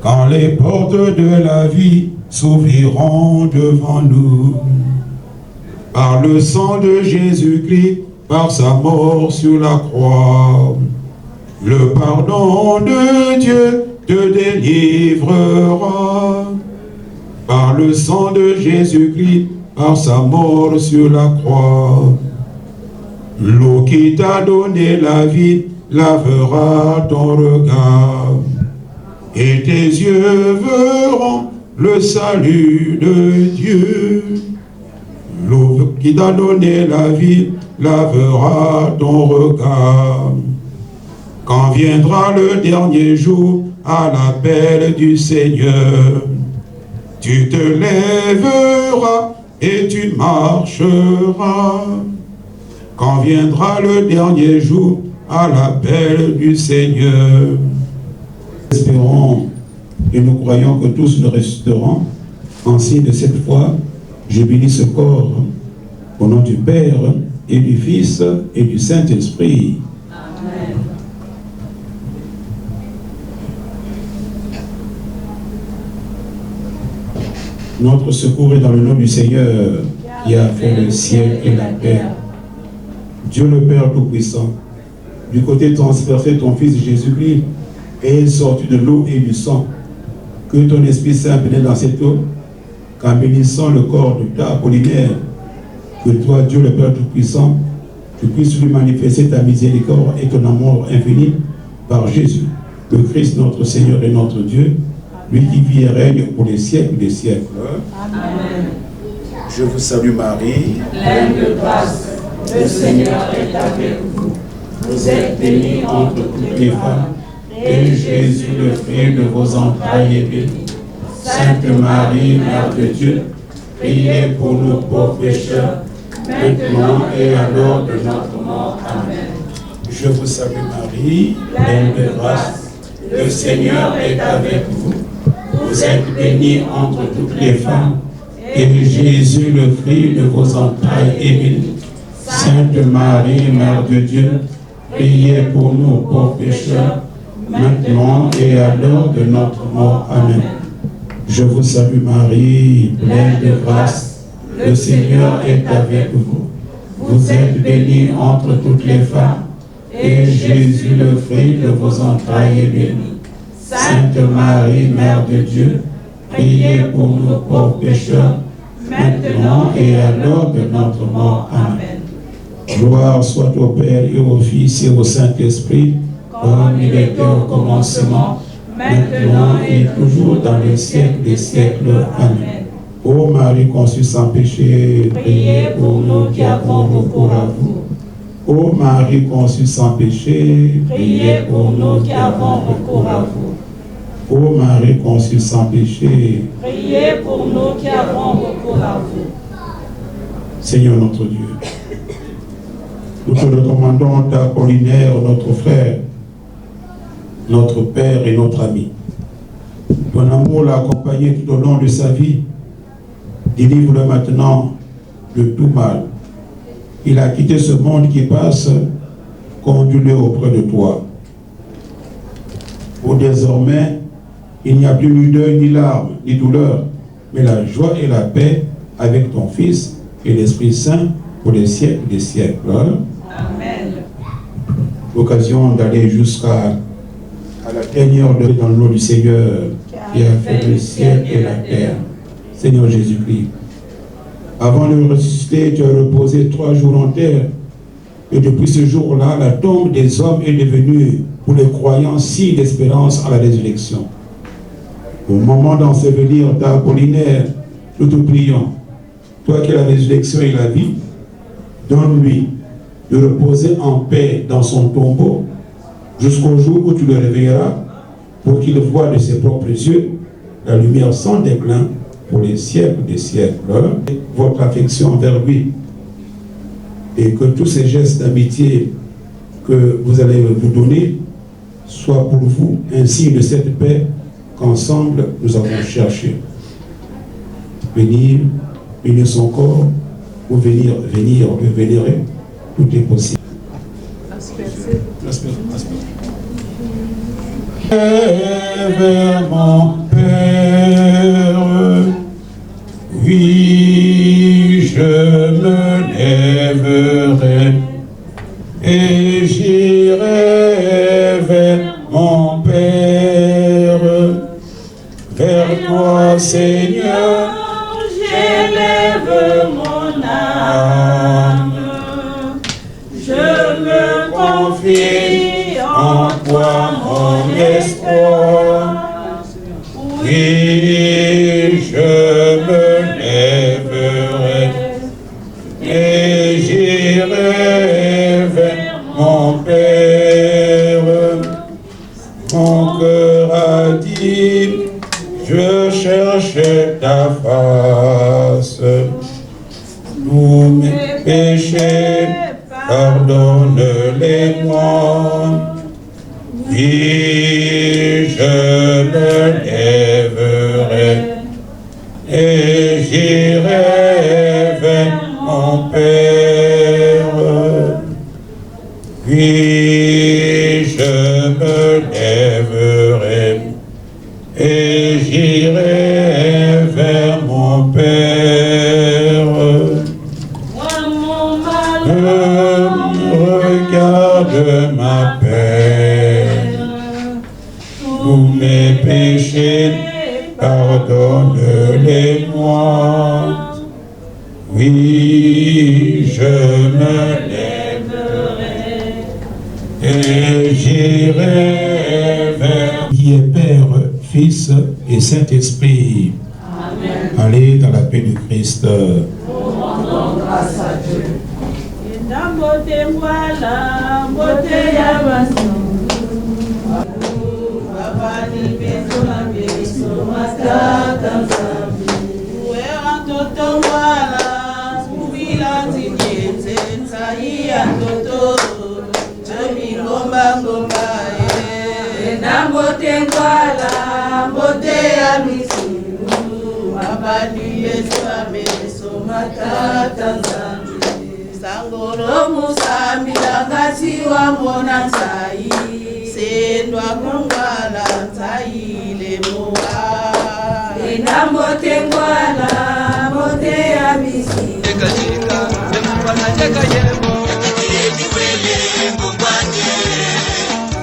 Quand les portes de la vie s'ouvriront devant nous, par le sang de Jésus-Christ, par sa mort sur la croix, le pardon de Dieu te délivrera. Par le sang de Jésus-Christ, par sa mort sur la croix, l'eau qui t'a donné la vie lavera ton regard, et tes yeux verront le salut de Dieu. L'eau qui t'a donné la vie lavera ton regard. Quand viendra le dernier jour à l'appel du Seigneur, tu te lèveras et tu marcheras. Quand viendra le dernier jour à l'appel du Seigneur. Espérons et nous croyons que tous nous ressusciterons. Ainsi de cette foi, je bénis ce corps au nom du Père et du Fils et du Saint-Esprit. Amen. Notre secours est dans le nom du Seigneur qui a fait le ciel et la terre. Dieu le Père Tout-Puissant, du côté transversé de ton Fils Jésus-Christ, est sorti de l'eau et du sang. Que ton Esprit Saint pénètre dans cette eau, qu'en bénissant le corps de ta Apollinaire, que toi, Dieu le Père Tout-Puissant, tu puisses lui manifester ta miséricorde et ton amour infini par Jésus, le Christ, notre Seigneur et notre Dieu, lui qui vit et règne pour les siècles des siècles. Amen. Je vous salue Marie, Pleine de grâce, le Seigneur est avec vous. Vous êtes bénie entre toutes les femmes, et Jésus, le fruit de vos entrailles, est béni. Sainte Marie, Mère de Dieu, priez pour nous pauvres pécheurs, maintenant et à l'heure de notre mort. Amen. Je vous salue Marie, pleine de grâce, le Seigneur est avec vous. Vous êtes bénie entre toutes les femmes, et Jésus, le fruit de vos entrailles, est béni. Sainte Marie, Mère de Dieu, priez pour nous pauvres pécheurs, maintenant et à l'heure de notre mort. Amen. Je vous salue Marie, pleine de grâce, le Seigneur est avec vous. Vous êtes bénie entre toutes les femmes, et Jésus, le fruit de vos entrailles, est béni. Sainte Marie, Mère de Dieu, priez pour nous pauvres pécheurs, maintenant et à l'heure de notre mort. Amen. Gloire soit au Père et au Fils et au Saint-Esprit, comme il était au commencement, maintenant et toujours dans les siècles des siècles. Amen. Ô Marie conçue sans péché, priez pour nous qui avons recours à vous. Ô Marie conçue sans péché, priez pour nous qui avons recours à vous. Ô Marie conçue sans péché, priez pour nous qui avons recours à vous. Seigneur notre Dieu, nous te recommandons ta Apollinaire, notre frère, notre Père et notre ami. Ton amour l'a accompagné tout au long de sa vie. Délivre-le maintenant de tout mal. Il a quitté ce monde qui passe, conduis-le auprès de toi. Pour désormais, il n'y a plus ni deuil, ni larmes, ni douleur, mais la joie et la paix avec ton Fils et l'Esprit Saint pour les siècles des siècles. Amen. l'occasion d'aller jusqu'à la dernière heure dans le nom du Seigneur qui a fait le ciel et la terre, Seigneur Jésus-Christ. Avant de ressusciter, tu as reposé 3 jours en terre. Et depuis ce jour-là, la tombe des hommes est devenue, pour les croyants, signe d'espérance à la résurrection. Au moment d'ensevelir ta Apollinaire, nous te prions, toi qui es la résurrection et la vie, donne-lui de reposer en paix dans son tombeau jusqu'au jour où tu le réveilleras pour qu'il voie de ses propres yeux la lumière sans déclin pour les siècles des siècles. Votre affection envers lui et que tous ces gestes d'amitié que vous allez vous donner soient pour vous un signe de cette paix qu'ensemble nous avons cherché. Venir son corps ou venir le vénérer, tout est possible. Vers mon Père, oui, je me lèverai et j'irai vers mon Père, vers toi, Seigneur, j'élève mon âme, je me confie en toi, mon espoir. Oui, je me lèverai et j'irai vers mon Père. Mon cœur a dit, je cherche ta face. Tous mes péchés, pardonne-les-moi. Oui, je me lèverai et j'irai vers mon Père. Oui, je me lèverai et j'irai vers mon Père. Regarde ma peine, tous mes péchés, pardonne-les-moi. Oui, je me lèverai et j'irai vers Qui est Père, Fils et Saint-Esprit. Amen. Allez dans la paix du Christ. Rendons grâce à Dieu. Mbote mwala, mbote ya basungu. Babani beso na beso matata nzambi. Uwera toto mwala, ubila tinyete nsayi ya toto. Jami ngomba ngomba ye. Na mbote mwala, mbote ya misungu. Babani beso na beso matata nzambi. Sangoro musambi langati wa mona nzai sendwa kongwala nzai lemoa ena mote ngwala mote ya misi Jika memupana jeka yemo Eki wele mbongwanje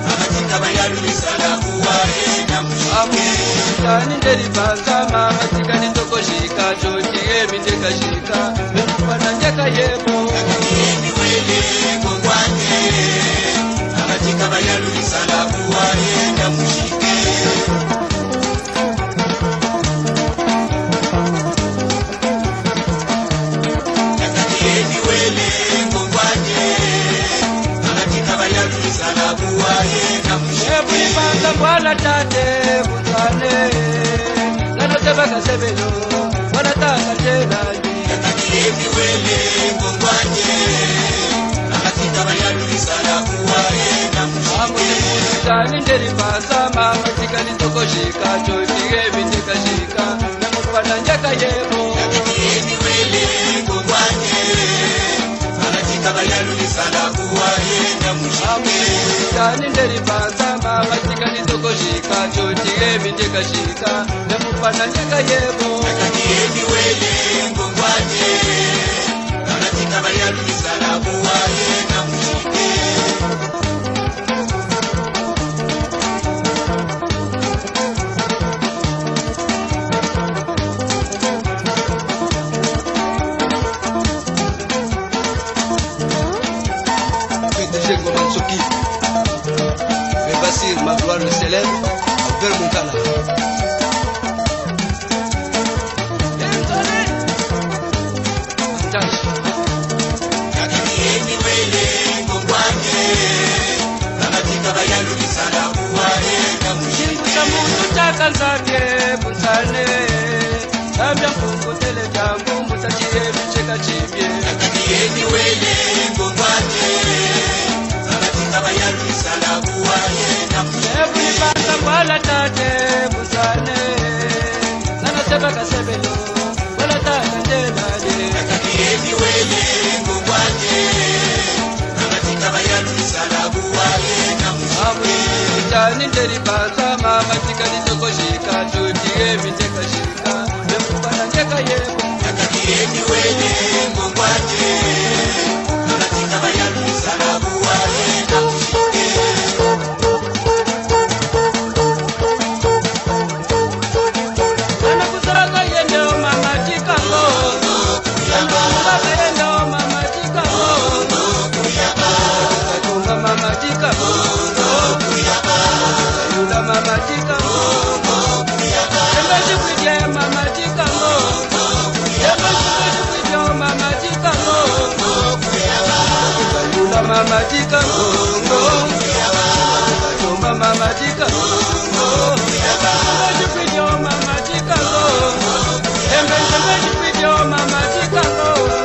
Amatika bayalu nisala kuwae na mshike Tani ndeli bazama Matika nitoko shika Choki emi jeka shika Memupana jeka yemo Eki wele mbongwanje Amatika bayalu nisala kuwae na mshike Bwana tate kutane Nano tebaka sebelo Wana taka tena Yakatiemi wele ngongwanye Nakatika bayalu isala kuwae na mshike Tani nderi pasa mama tika nitoko shika Choitige miteka shika Namupana njaka yemo Yakatiemi wele ngongwanye Nakatika bayalu isala kuwae na mshike Tani nderi pasa mama tika nitoko shika Choitige miteka shika Namupana njaka yemo Yakatiemi wele ngongwanye Nakatika bayalu isala kuwae na mshike Sengo Mansoki. Mais Bassir, ma gloire le célèbre, vers mon canal. Kanzake bunsane Tambia mkutele jambu mutachie vicheka chibye Akadieni wele ngongwane Zanatika bayalu isala kuwaye Ebu nipasa kwa tate bunsane Nana seba kasebelo Wala tate ndelade Akadieni wele ngongwane Zanatika bayalu isala kuwaye Amwitani ndelipanza mama tikani toko shika Tutie miteka shika Mekupana njeka yeko Yakadieni wele ngongwaje Tunatika bayalu salabu wale na kushike Ana kusaka yendo mama tika ngono Kusaka yendo mama tika ngono Katunga mama tika ngono Mama tika ngono Embe chukuje mama tika ngono Embe chukuje mama tika ngono Kayula mama tika ngono Kayumba mama tika ngono Embe chukuje mama tika ngono Embe chukuje mama tika ngono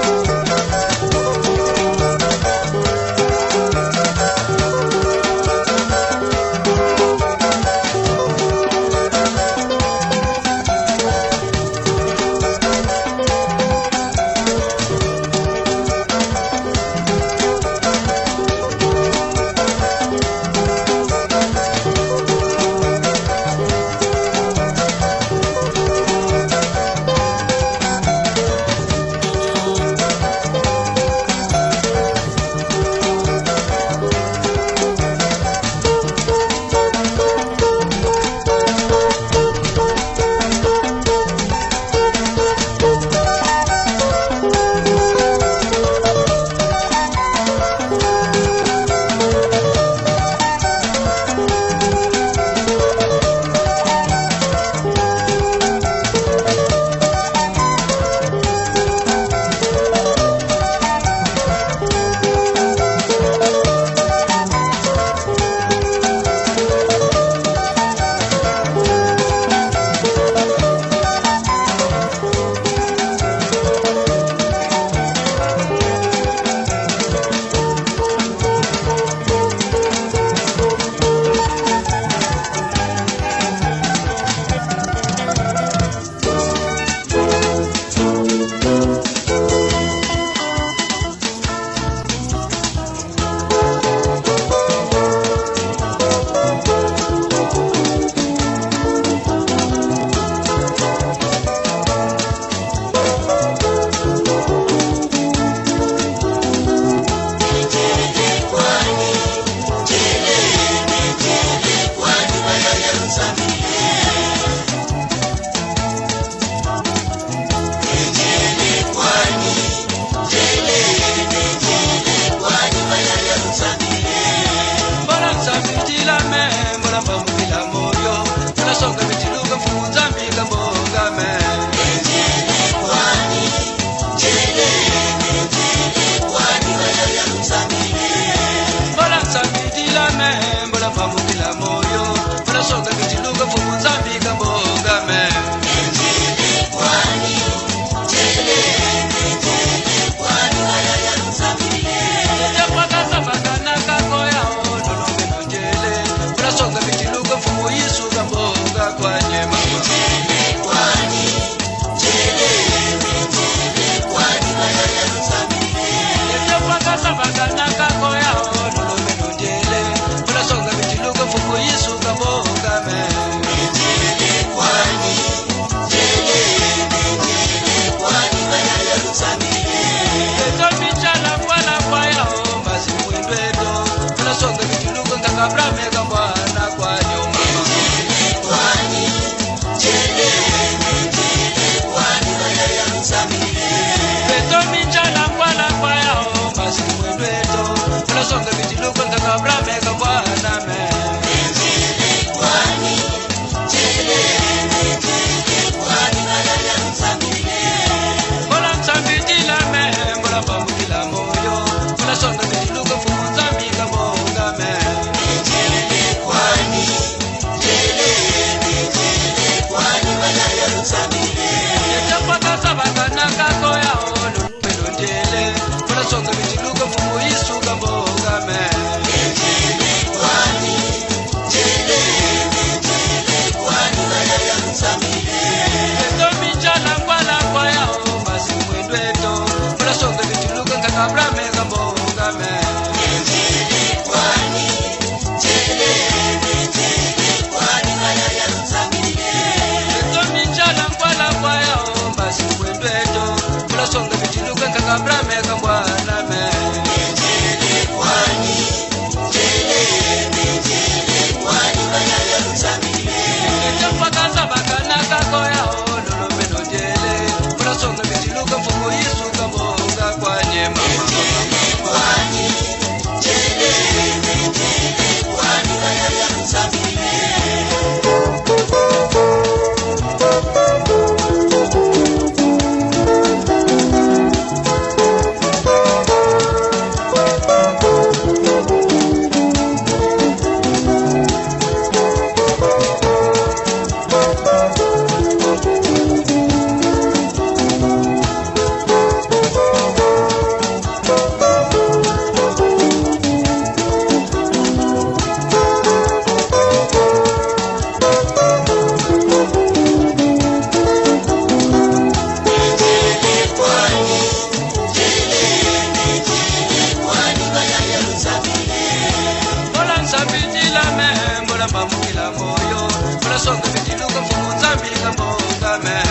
songa vijiluka mfumu nzambi kambongame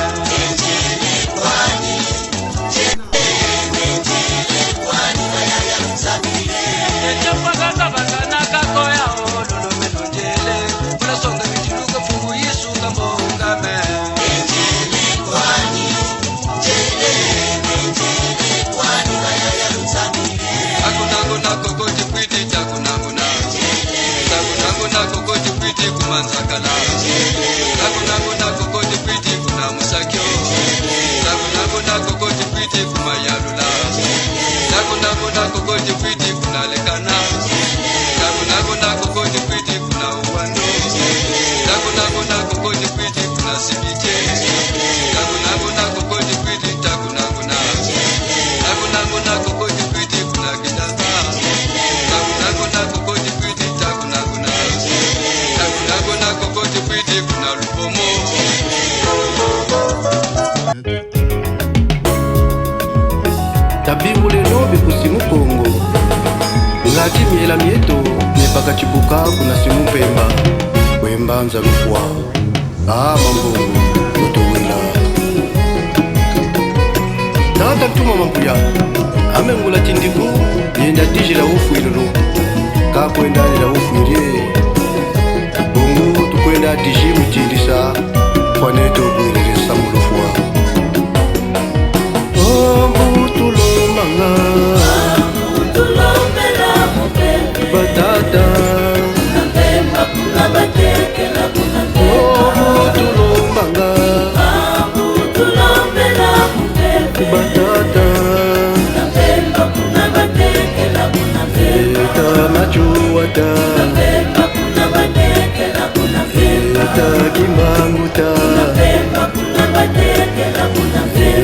kumanzakala nako koti kwiti kuna musakyo nako koti kwiti kumayalula nako koti kwiti kuna lekana nako koti kwiti kuna uwando nako koti kwiti kuna sibike nako koti kwiti nako koti kwiti kuna kidaba nako koti kwiti nako koti kwiti kuna lupomo tabingule lobi kusimu Kongo ngati miela mieto nepaka chibuka kuna simu Pemba wemba nzalufwa mambo utowela tata mtuma mampuya amengula tindiku yenda dijila ufuilulu kakwendanila ufuilie bungu tukwenda diji mutindisa kwaneto bwililisa mulufwa mbutulomanga batata mbutulomanga batata eta machuata eta kimbanguta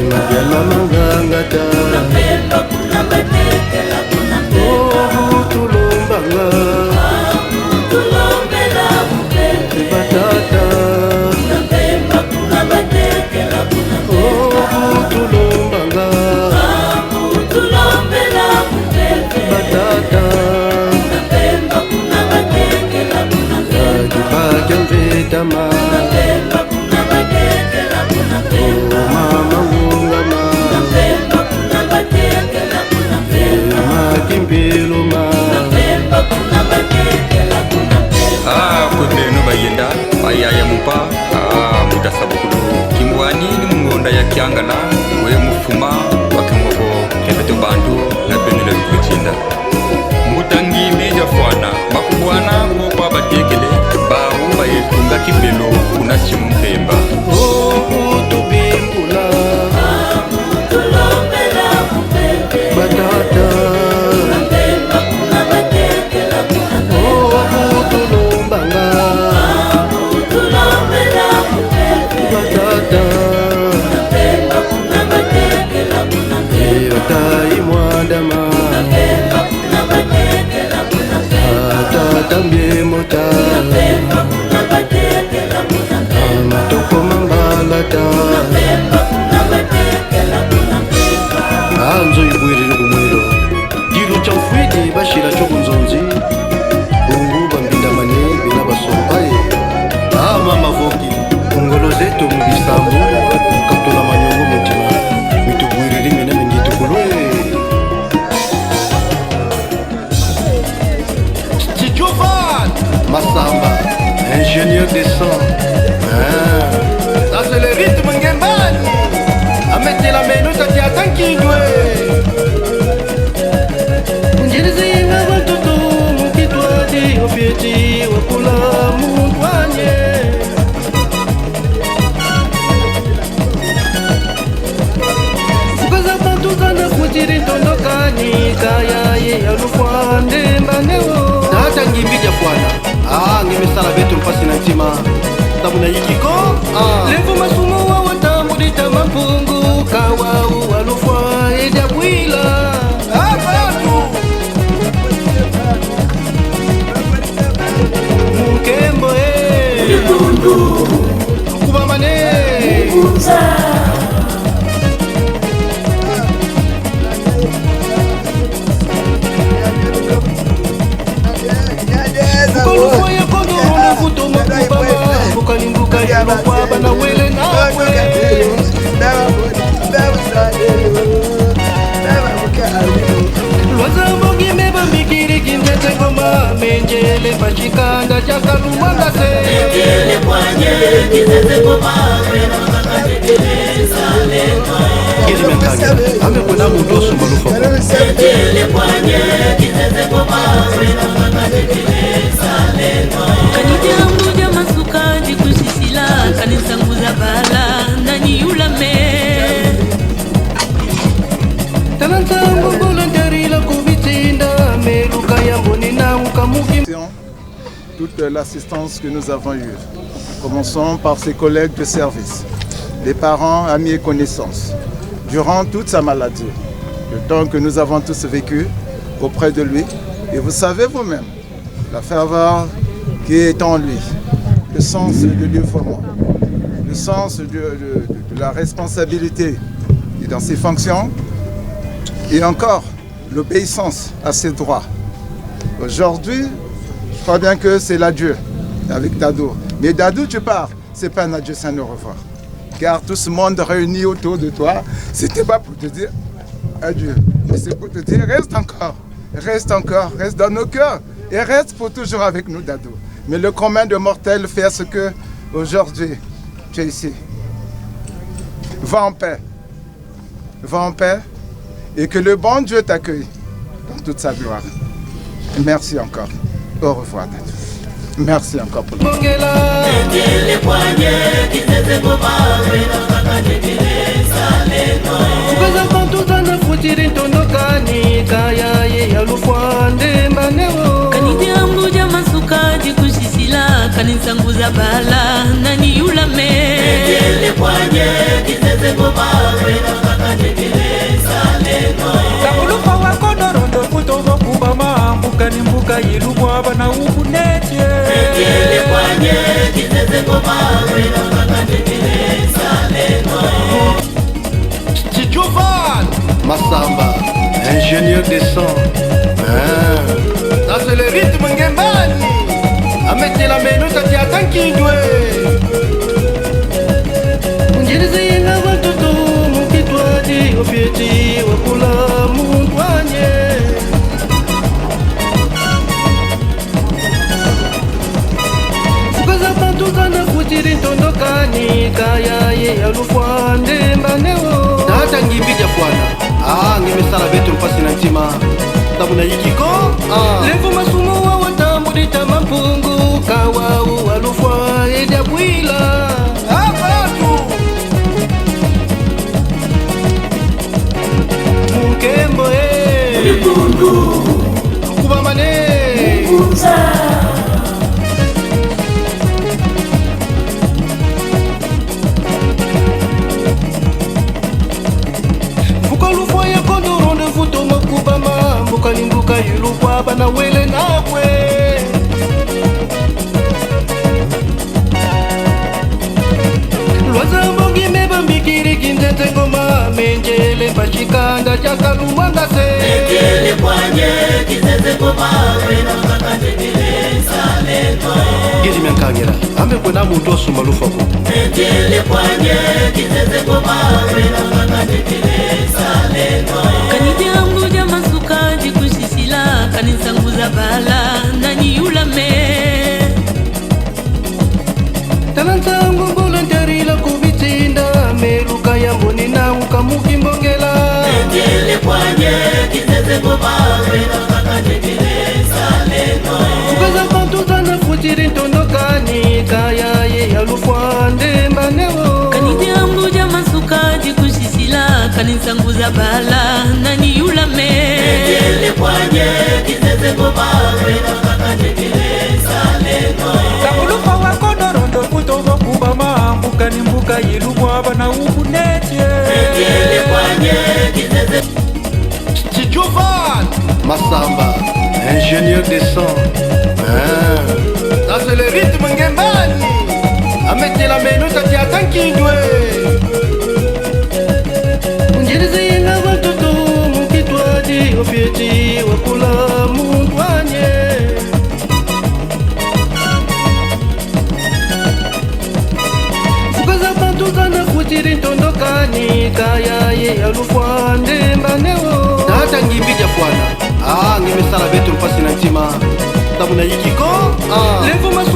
magyala mangangata butulumbanga batata butulumbanga batata kibakyamvetama mama ungama makimpiluma kutenu bayenda bayaya mupa mutasabukulu kimbwani ni mungonda ya kiangana we mufuma wakimoko kebeto bantu na benule kuchinda mutangi meja fwana bakubwana ko kwa batekele baru bayetunga kibelo kuna simu Pemba tubimbula batata butulumbanga batata tai mwandama tata mbemota matoko mambalata anzo ibwirire kumwiro diru cha ufwiti bashira chokunzonzi bungu bambindamane bina basompaye mama voki ngolo zetu mubisambu katula manyongo mutima mitubwirire mina mingitukulwe Tchouvan Massamba, ingénieur des sons. Ça c'est le rythme ngembani. Amete la meno tati atankindwe. Njirizinga watoto mukitwadi opieti wakula mutwanye. Fukaza pantuka na kutiri tondokani kaya ye alufwande mbaneo. Tata ngimbija fwana ngimisala betu mpasi na ntima tabuna yikiko levo masumo wa watambulita mapungu kawau walufwa edabwila abatu mukembo kubamane Kalimbu Lwazambogi meba mikiri kinzete ngoma menjele pachikanda chakalumanga se menjele kwanye kinzete ngoma mena makatekeleza lema kili mekanya ame kuna muto sumbalufa menjele kwanye kinzete ngoma mena makatekeleza lema kanite ambuja masukaji kushisila kanisa nguza bala nani ulame toute l'assistance que nous avons eue. Commençons par ses collègues de service, les parents, amis et connaissances, durant toute sa maladie, le temps que nous avons tous vécu auprès de lui. Et vous savez vous-même, la ferveur qui est en lui, le sens de l'effort, le sens de la responsabilité et dans ses fonctions, et encore l'obéissance à ses droits. Aujourd'hui, je crois bien que c'est l'adieu avec Dadou. Mais Dadou, tu pars, c'est pas un adieu, c'est un au revoir. Car tout ce monde réuni autour de toi, c'était pas pour te dire adieu, mais c'est pour te dire reste encore, reste dans nos cœurs et reste pour toujours avec nous, Dadou. Mais le commun de mortels fait ce que aujourd'hui tu es ici. Va en paix. Va en paix. Et que le bon Dieu t'accueille dans toute sa gloire. Merci encore. Au revoir. Merci encore pour nous. Mbuka yilubwa bana ukunetje Ekele kwanye kiteze ngoma wena makatekeleza leno Tchouvan Massamba, ingénieur des sons. Ça c'est le rythme ngembani Amete la meno tati atankindwe Unjirize yenga watoto mukitwaji ofieti wakula mundwanye Tondokani kaya ye alufwa ndemba neo Tata ngimbija fwana Ngemesala betu mpasi na ntima Tabuna yikiko Levo masumo wa watambu dita mampungu Kawau alufwa edabwila Abatu Mukembo Mwipundu Kubamane Mwipunza Kalimbuka yulukwa bana wele nawe Lwaza mbongi meba mbikiri kinzete ngoma menjele pachikanda chakalumanga se Menjele kwanye kinzete ngoma wena makatekeleza leno Gizi miankangira, ambe kwena mutu osuma lufako Menjele kwanye kinzete ngoma wena makatekeleza leno Kanite ambuja masukaji kushisila kanisa nguza bala nani ulame Talanta ngumbola ntarila kubitinda meluka yamboni na ukamukimbongela Menjele kwanye kiteze ngoma wena makatekeleza leno Fukaza pantuza na futiri ntondokani kaya ye alufwa ndemba neo Kanite ambuja masukaji kushisila kanisa nguza bala nani ulame Menjele kwanye kiteze ngoma wena makatekeleza leno Takulupa wako norondo kutobo kubama Mbuka yilubwa bana ukunetje Menjele kwanye kiteze Tchouvan Massamba, ingénieur des sons Ça c'est le rythme ngembani Amete la meno tati atankindwe Unjirize yenga watoto mukitwaji ofieti wakula mundwanye Fukaza pantuza na futiri ntondokani kaya ye alufwa ndemba neo Tata ngimbija fwana ngimesala betu mpasi na ntima tabuna yikiko l'information